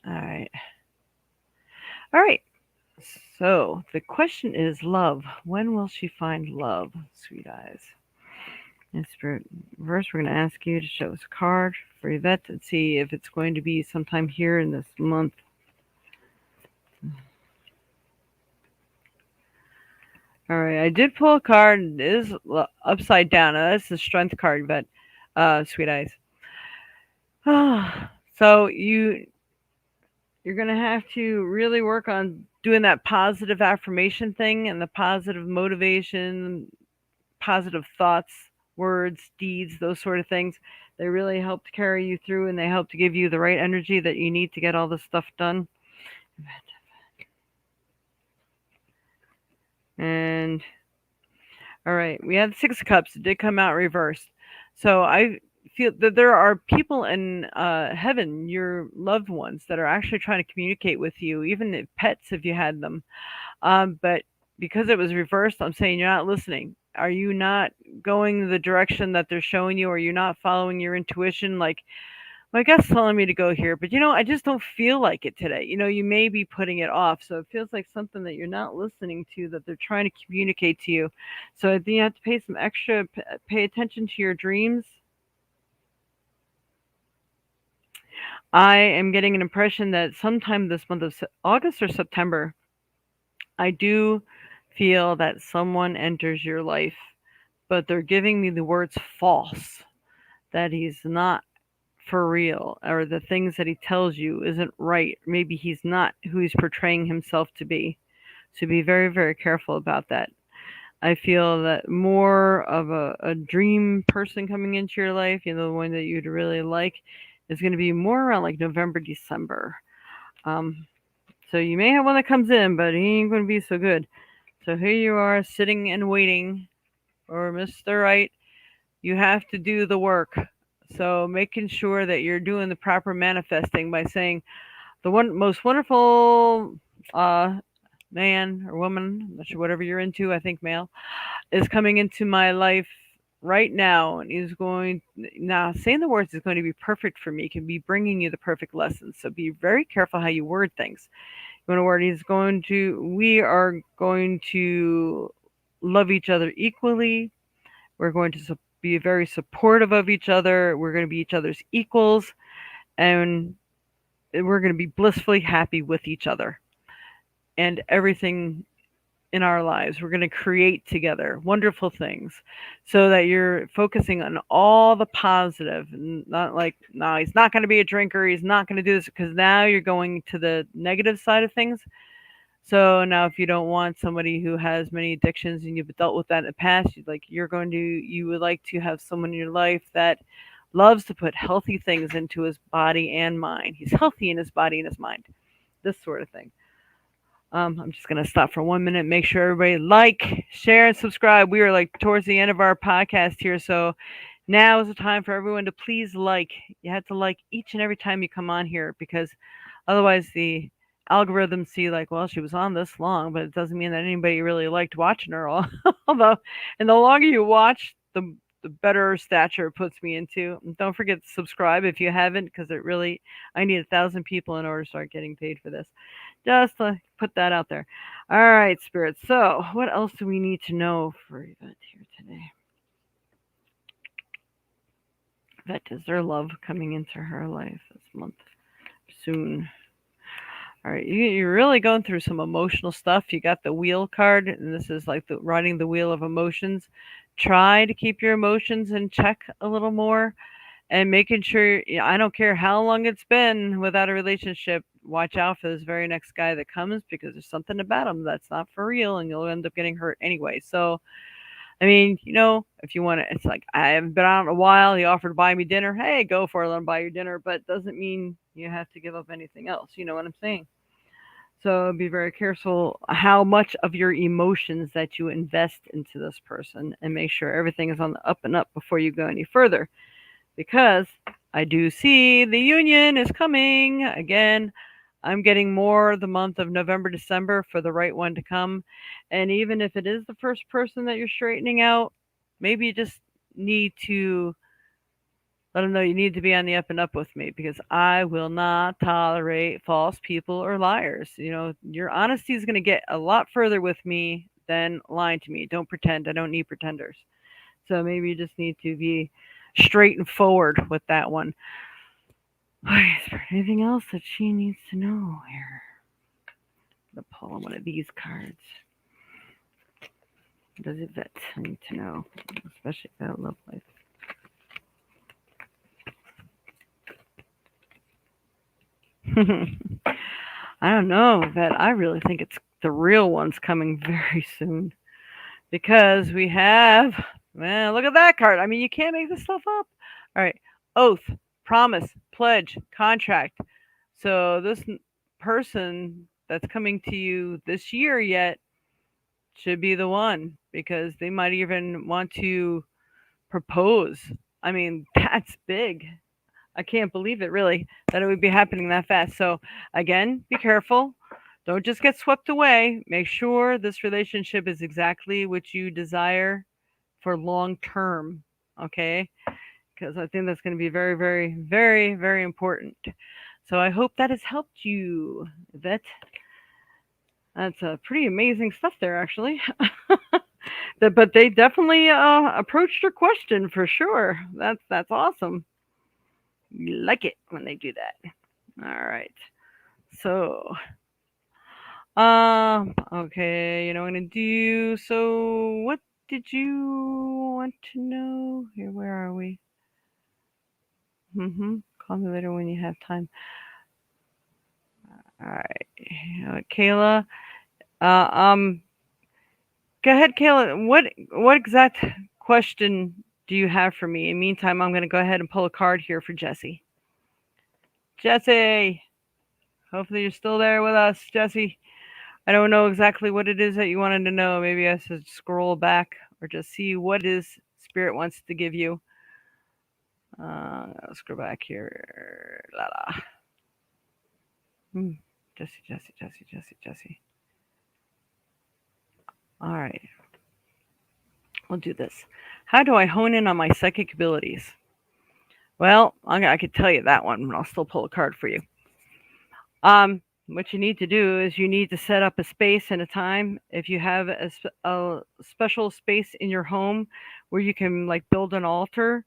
All right. All right. So the question is love. When will she find love, Sweet Eyes? And Spirit, first we're going to ask you to show us a card for Yvette and see if it's going to be sometime here in this month. All right. I did pull a card. It is upside down. That's the strength card, Yvette. Sweet Eyes. So you're going to have to really work on doing that positive affirmation thing and the positive motivation, positive thoughts, words, deeds, those sort of things. They really help to carry you through and they help to give you the right energy that you need to get all this stuff done. And all right, we have 6 cups. It did come out reversed. So I feel that there are people in heaven, your loved ones, that are actually trying to communicate with you, even if pets if you had them. But because it was reversed, I'm saying you're not listening. Are you not going the direction that they're showing you? Are you not following your intuition? Like, my gut's telling me to go here, but I just don't feel like it today. You may be putting it off. So it feels like something that you're not listening to, that they're trying to communicate to you. So I think you have to pay some extra, pay attention to your dreams. I am getting an impression that sometime this month of August or September, I do feel that someone enters your life, but they're giving me the words false, that he's not for real, or the things that he tells you isn't right. Maybe he's not who he's portraying himself to be. So be very, very careful about that. I feel that more of a dream person coming into your life, the one that you'd really like, is going to be more around like November, December. Um, so you may have one that comes in, but he ain't going to be so good. So here you are sitting and waiting for Mr. Right. You have to do the work. So making sure that you're doing the proper manifesting by saying the most wonderful uh, man or woman, I'm not sure whatever you're into, I think male, is coming into my life right now, and he's going now saying the words is going to be perfect for me, can be bringing you the perfect lessons. So be very careful how you word things. You want to word we are going to love each other equally. We're going to be very supportive of each other. We're going to be each other's equals, and we're going to be blissfully happy with each other and everything in our lives. We're going to create together wonderful things, so that you're focusing on all the positive, and not like, no, he's not going to be a drinker. He's not going to do this, because now you're going to the negative side of things. So now, if you don't want somebody who has many addictions and you've dealt with that in the past, you would like to have someone in your life that loves to put healthy things into his body and mind. He's healthy in his body and his mind. This sort of thing. I'm just gonna stop for 1 minute. Make sure everybody like, share, and subscribe. We are like towards the end of our podcast here, so now is the time for everyone to please like. You have to like each and every time you come on here, because otherwise the algorithms see like, well, she was on this long, but it doesn't mean that anybody really liked watching her. Although, and the longer you watch, the the better stature it puts me into. And don't forget to subscribe if you haven't, because it really, I need 1,000 people in order to start getting paid for this. Just to put that out there. All right, spirits. So, what else do we need to know for Yvette here today? Yvette, is there love coming into her life this month? Soon. All right, you're really going through some emotional stuff. You got the wheel card, and this is like the riding the wheel of emotions. Try to keep your emotions in check a little more, and making sure. I don't care how long it's been without a relationship. Watch out for this very next guy that comes, because there's something about him that's not for real, and you'll end up getting hurt anyway. So, I mean, if you want to, it's like, I haven't been out in a while. He offered to buy me dinner. Hey, go for it. Let him buy your dinner, but doesn't mean you have to give up anything else. You know what I'm saying? So be very careful how much of your emotions that you invest into this person, and make sure everything is on the up and up before you go any further. Because I do see the union is coming again. I'm getting more the month of November, December for the right one to come. And even if it is the first person that you're straightening out, maybe you just need to let them know you need to be on the up and up with me, because I will not tolerate false people or liars. Your honesty is going to get a lot further with me than lying to me. Don't pretend. I don't need pretenders. So maybe you just need to be straight and forward with that one. Okay, is there anything else that she needs to know here? I'm going to pull one of these cards. What does Yvette need to know? Especially about love life. I don't know, Yvette. I really think it's the real one's coming very soon. Because we have, man, look at that card. I mean, you can't make this stuff up. All right. Oath, promise, pledge, contract. So this person that's coming to you this year yet should be the one, because they might even want to propose. I mean, that's big. I can't believe it, really, that it would be happening that fast. So, again, be careful. Don't just get swept away. Make sure this relationship is exactly what you desire for long term. Okay? Because I think that's going to be very, very, very, very important. So, I hope that has helped you, Yvette. That's pretty amazing stuff there, actually. But they definitely approached your question for sure. That's awesome. You like it when they do that. All right. So, okay, what I'm gonna do. So, what did you want to know? Here, where are we? Call me later when you have time. All right, Kayla. Uh, um, Go ahead, Kayla. What exact question do you have for me? In the meantime, I'm gonna go ahead and pull a card here for Jesse. Jesse, hopefully you're still there with us, Jesse. I don't know exactly what it is that you wanted to know. Maybe I should scroll back or just see what is Spirit wants to give you. Let's go back here. La la. Hmm. Jesse, Jesse, Jesse, Jesse, Jesse. All right. We'll do this. How do I hone in on my psychic abilities? Well, I could tell you that one, but I'll still pull a card for you. What you need to do is you need to set up a space and a time. If you have a special space in your home where you can like build an altar,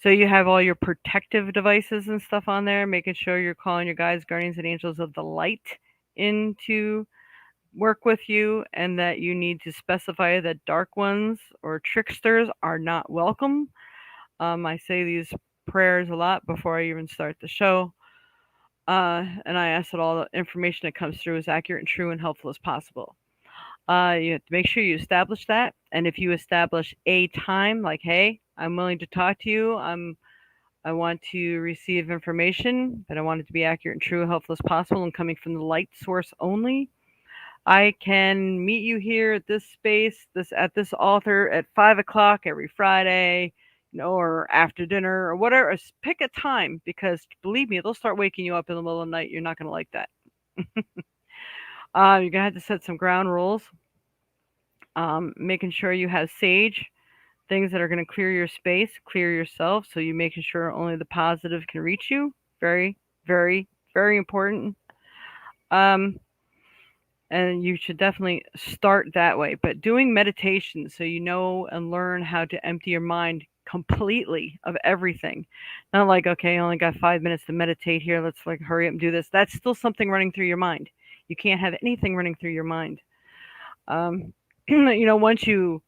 so you have all your protective devices and stuff on there, making sure you're calling your guides, guardians, and angels of the light in to work with you, and that you need to specify that dark ones or tricksters are not welcome. I say these prayers a lot before I even start the show. And I ask that all the information that comes through is accurate and true and helpful as possible. You have to make sure you establish that. And if you establish a time, like, hey, I'm willing to talk to you, I want to receive information, but I want it to be accurate and true, helpful as possible, and coming from the light source only. I can meet you here at this space, this at this altar at 5 o'clock every Friday, or after dinner or whatever. Pick a time, because believe me, they'll start waking you up in the middle of the night. You're not gonna like that. You're gonna have to set some ground rules. Making sure you have sage, things that are going to clear your space, clear yourself, so you're making sure only the positive can reach you. Very, very, very important. Um, and you should definitely start that way. But doing meditation so you know and learn how to empty your mind completely of everything. Not like, okay, I only got 5 minutes to meditate here. Let's like hurry up and do this. That's still something running through your mind. You can't have anything running through your mind. Once you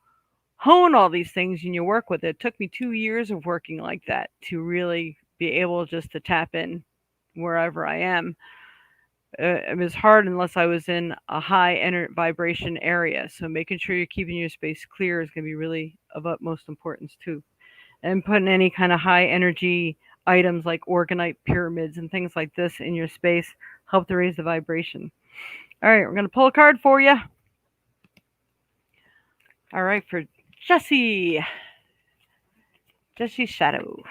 hone all these things and you work with it, it took me 2 years of working like that to really be able just to tap in wherever I am. It was hard unless I was in a high vibration area. So making sure you're keeping your space clear is going to be really of utmost importance too. And putting any kind of high energy items like orgonite pyramids and things like this in your space help to raise the vibration. All right, we're going to pull a card for you. All right, for Jesse. Jesse's shadow.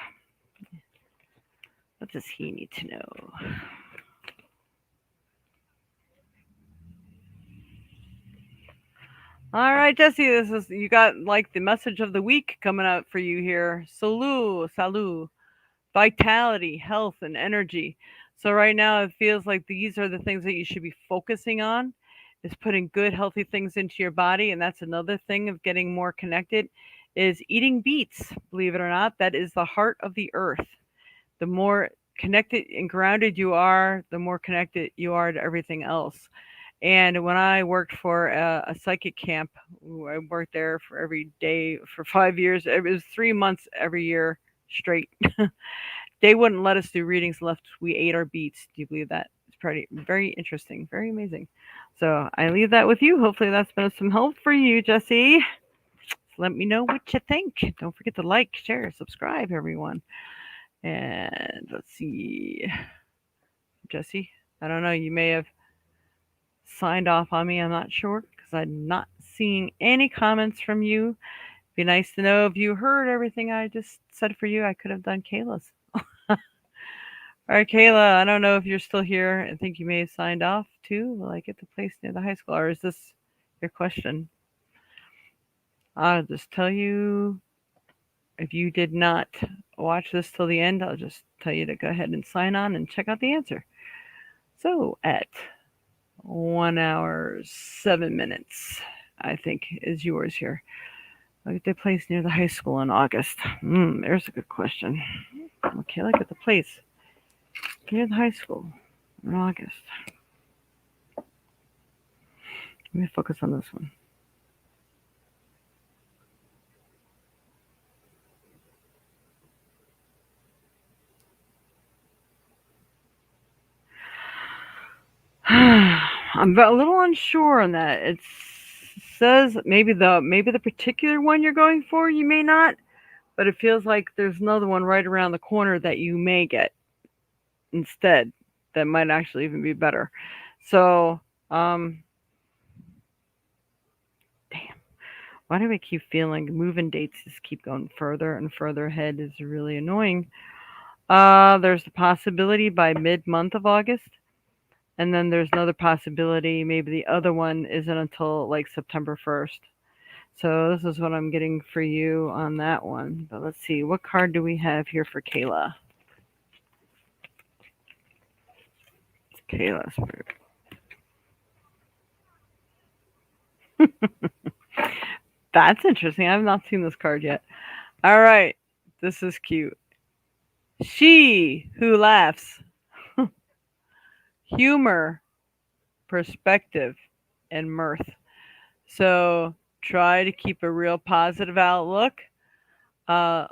What does he need to know? All right, Jesse, this is you got like the message of the week coming out for you here. Salut, vitality, health, and energy. So right now it feels like these are the things that you should be focusing on is putting good healthy things into your body, and that's another thing of getting more connected is eating beets. Believe it or not, that is the heart of the earth. The more connected and grounded you are, the more connected you are to everything else. And when I worked for a psychic camp, I worked there for every day for 5 years. It was 3 months every year straight. They wouldn't let us do readings unless we ate our beets. Do you believe that? It's pretty very interesting, very amazing. So I leave that with you. Hopefully that's been some help for you, Jesse. Let me know what you think. Don't forget to like, share, subscribe, everyone. And let's see, Jesse. I don't know. You may have signed off on me. I'm not sure because I'm not seeing any comments from you. Be nice to know if you heard everything I just said for you. I could have done Kayla's. All right, Kayla, I don't know if you're still here. I think you may have signed off too. Will I get the place near the high school? Or is this your question? I'll just tell you if you did not watch this till the end, I'll just tell you to go ahead and sign on and check out the answer. So at 1 hour, 7 minutes, I think, is yours here. Look at the place near the high school in August. There's a good question. Okay, look at the place near the high school in August. Let me focus on this one. I'm a little unsure on that. It says maybe the particular one you're going for you may not, but it feels like there's another one right around the corner that you may get instead that might actually even be better. So, damn. Why do I keep feeling moving dates just keep going further and further ahead is really annoying. There's the possibility by mid-month of August, and then there's another possibility maybe the other one isn't until like September 1st. So this is what I'm getting for you on that one. But let's see, what card do we have here for Kayla? Kayla's That's interesting. I've not seen this card yet. All right, this is cute. She who laughs, humor, perspective, and mirth. So try to keep a real positive outlook. Uh,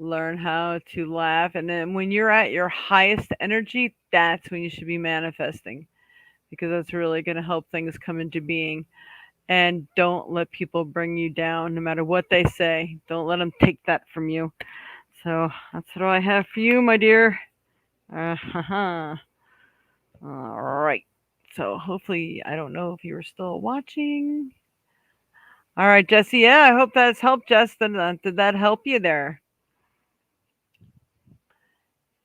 Learn how to laugh. And then when you're at your highest energy, that's when you should be manifesting because that's really going to help things come into being. And don't let people bring you down no matter what they say. Don't let them take that from you. So that's what I have for you, my dear. Uh-huh. All right. So hopefully, I don't know if you were still watching. All right, Jesse. Yeah, I hope that's helped, Justin. Did that help you there?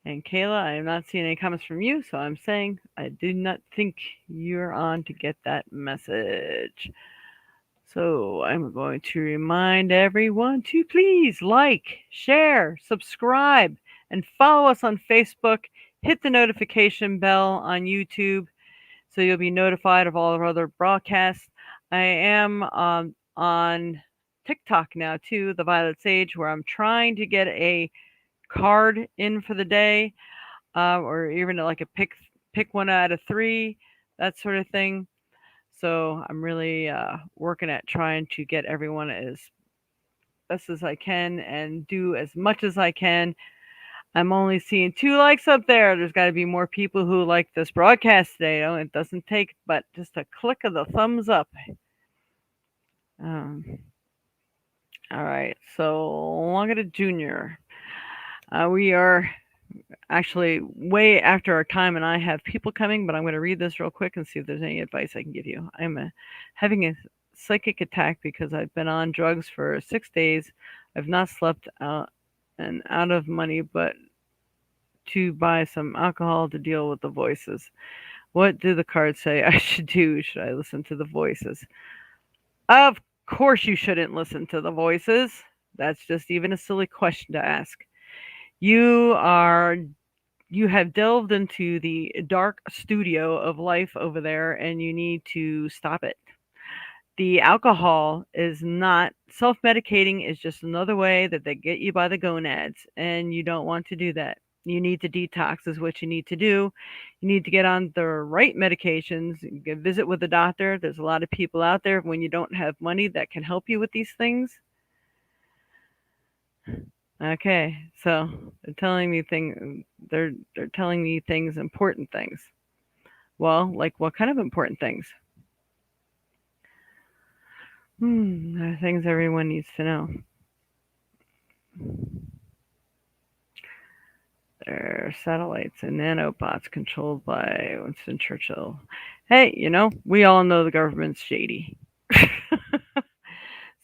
And Kayla, I am not seeing any comments from you, so I'm saying I did not think you're on to get that message. So I'm going to remind everyone to please like, share, subscribe, and follow us on Facebook. Hit the notification bell on YouTube so you'll be notified of all of our other broadcasts. I am on TikTok now too, the Violet Sage, where I'm trying to get a card in for the day, or even like a pick one out of three, that sort of thing. So I'm really working at trying to get everyone as best as I can and do as much as I can. I'm only seeing 2 likes up there. There's got to be more people who like this broadcast today. It doesn't take but just a click of the thumbs up. Um, all right, so Longita Junior. We are actually way after our time, and I have people coming, but I'm going to read this real quick and see if there's any advice I can give you. Having a psychic attack because I've been on drugs for 6 days. I've not slept out and out of money, but to buy some alcohol to deal with the voices. What do the cards say I should do? Should I listen to the voices? Of course, you shouldn't listen to the voices. That's just even a silly question to ask. You are you have delved into the dark studio of life over there and you need to stop it. The alcohol is not self medicating, is just another way that they get you by the gonads, and you don't want to do that. You need to detox, is what you need to do. You need to get on the right medications, visit with a doctor. There's a lot of people out there when you don't have money that can help you with these things. Okay, so they're telling me things, important things. Well, like what kind of important things? There are things everyone needs to know. There are satellites and nanobots controlled by Winston Churchill. Hey, we all know the government's shady.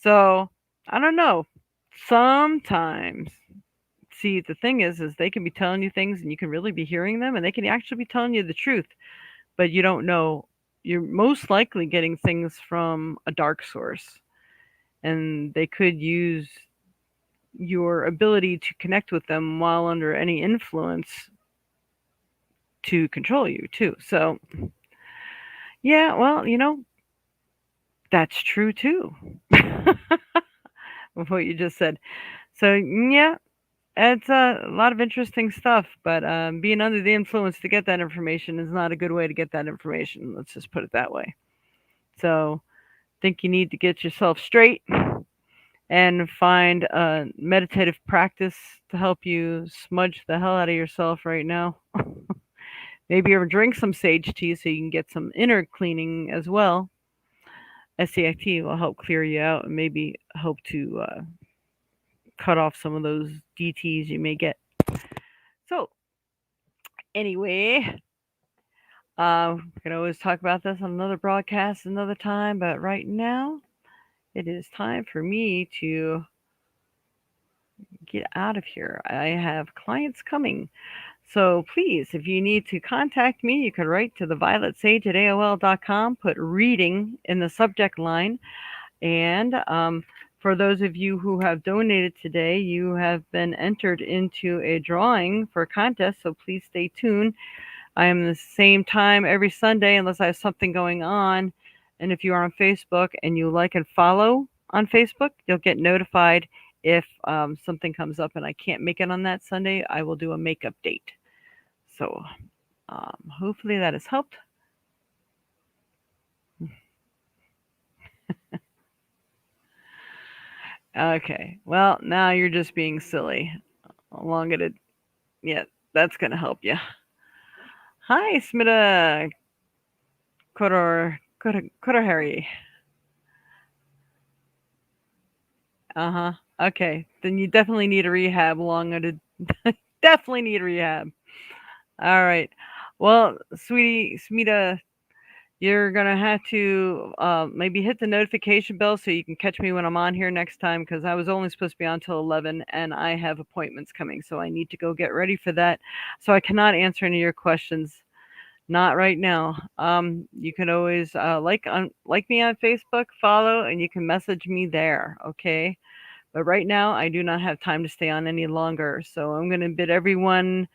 So, I don't know. Sometimes, see, the thing is they can be telling you things and you can really be hearing them and they can actually be telling you the truth, but you don't know. You're most likely getting things from a dark source, and they could use your ability to connect with them while under any influence to control you too. So, yeah, well, that's true too. With what you just said. So, yeah, it's a lot of interesting stuff, but being under the influence to get that information is not a good way to get that information. Let's just put it that way. So, think you need to get yourself straight and find a meditative practice to help you smudge the hell out of yourself right now. Maybe ever drink some sage tea so you can get some inner cleaning as well. SCIT will help clear you out and maybe help to cut off some of those DTs you may get. So, anyway, we can always talk about this on another broadcast another time, but right now it is time for me to get out of here. I have clients coming. So please, if you need to contact me, you can write to the violetsage at AOL.com, put reading in the subject line. And for those of you who have donated today, you have been entered into a drawing for a contest, so please stay tuned. I am the same time every Sunday unless I have something going on. And if you are on Facebook and you like and follow on Facebook, you'll get notified if something comes up and I can't make it on that Sunday. I will do a makeup date. So hopefully that has helped. Okay. Well, now you're just being silly. Along it, yeah, that's gonna help you. Hi, Smita Kodor Uh huh. Okay. Then you definitely need a rehab. Along it, definitely need rehab. All right. Well, sweetie Smita, you're gonna have to maybe hit the notification bell so you can catch me when I'm on here next time because I was only supposed to be on till 11 and I have appointments coming, so I need to go get ready for that. So I cannot answer any of your questions Not right now. You can always like me on Facebook, follow, and you can message me there. Okay. But right now, I do not have time to stay on any longer. So I'm going to bid everyone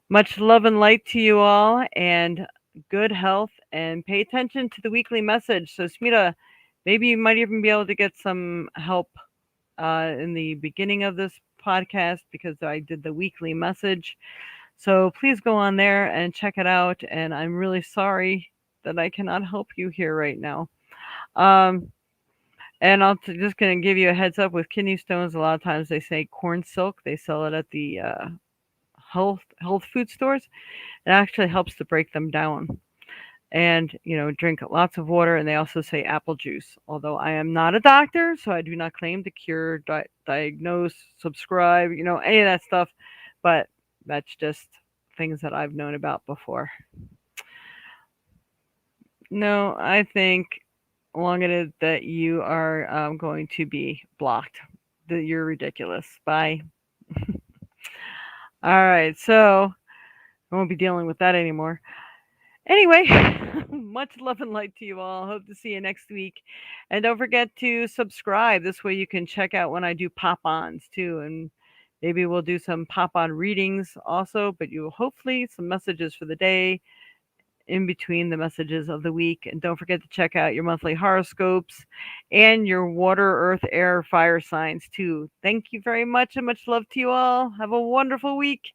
much love and light to you all, and good health. And pay attention to the weekly message. So Smita, maybe you might even be able to get some help in the beginning of this podcast because I did the weekly message. So please go on there and check it out. And I'm really sorry that I cannot help you here right now. Um, and just going to give you a heads up with kidney stones. A lot of times they say corn silk. They sell it at the health food stores. It actually helps to break them down. And drink lots of water. And they also say apple juice. Although I am not a doctor, so I do not claim to cure, diagnose, subscribe. Any of that stuff. But that's just things that I've known about before. No, I think along it is that you are going to be blocked. That you're ridiculous. Bye. All right, so I won't be dealing with that anymore. Anyway, much love and light to you all. Hope to see you next week. And don't forget to subscribe. This way you can check out when I do pop ons too. And maybe we'll do some pop on readings also, but you will hopefully some messages for the day in between the messages of the week. And don't forget to check out your monthly horoscopes and your water, earth, air, fire signs too. Thank you very much and much love to you all. Have a wonderful week.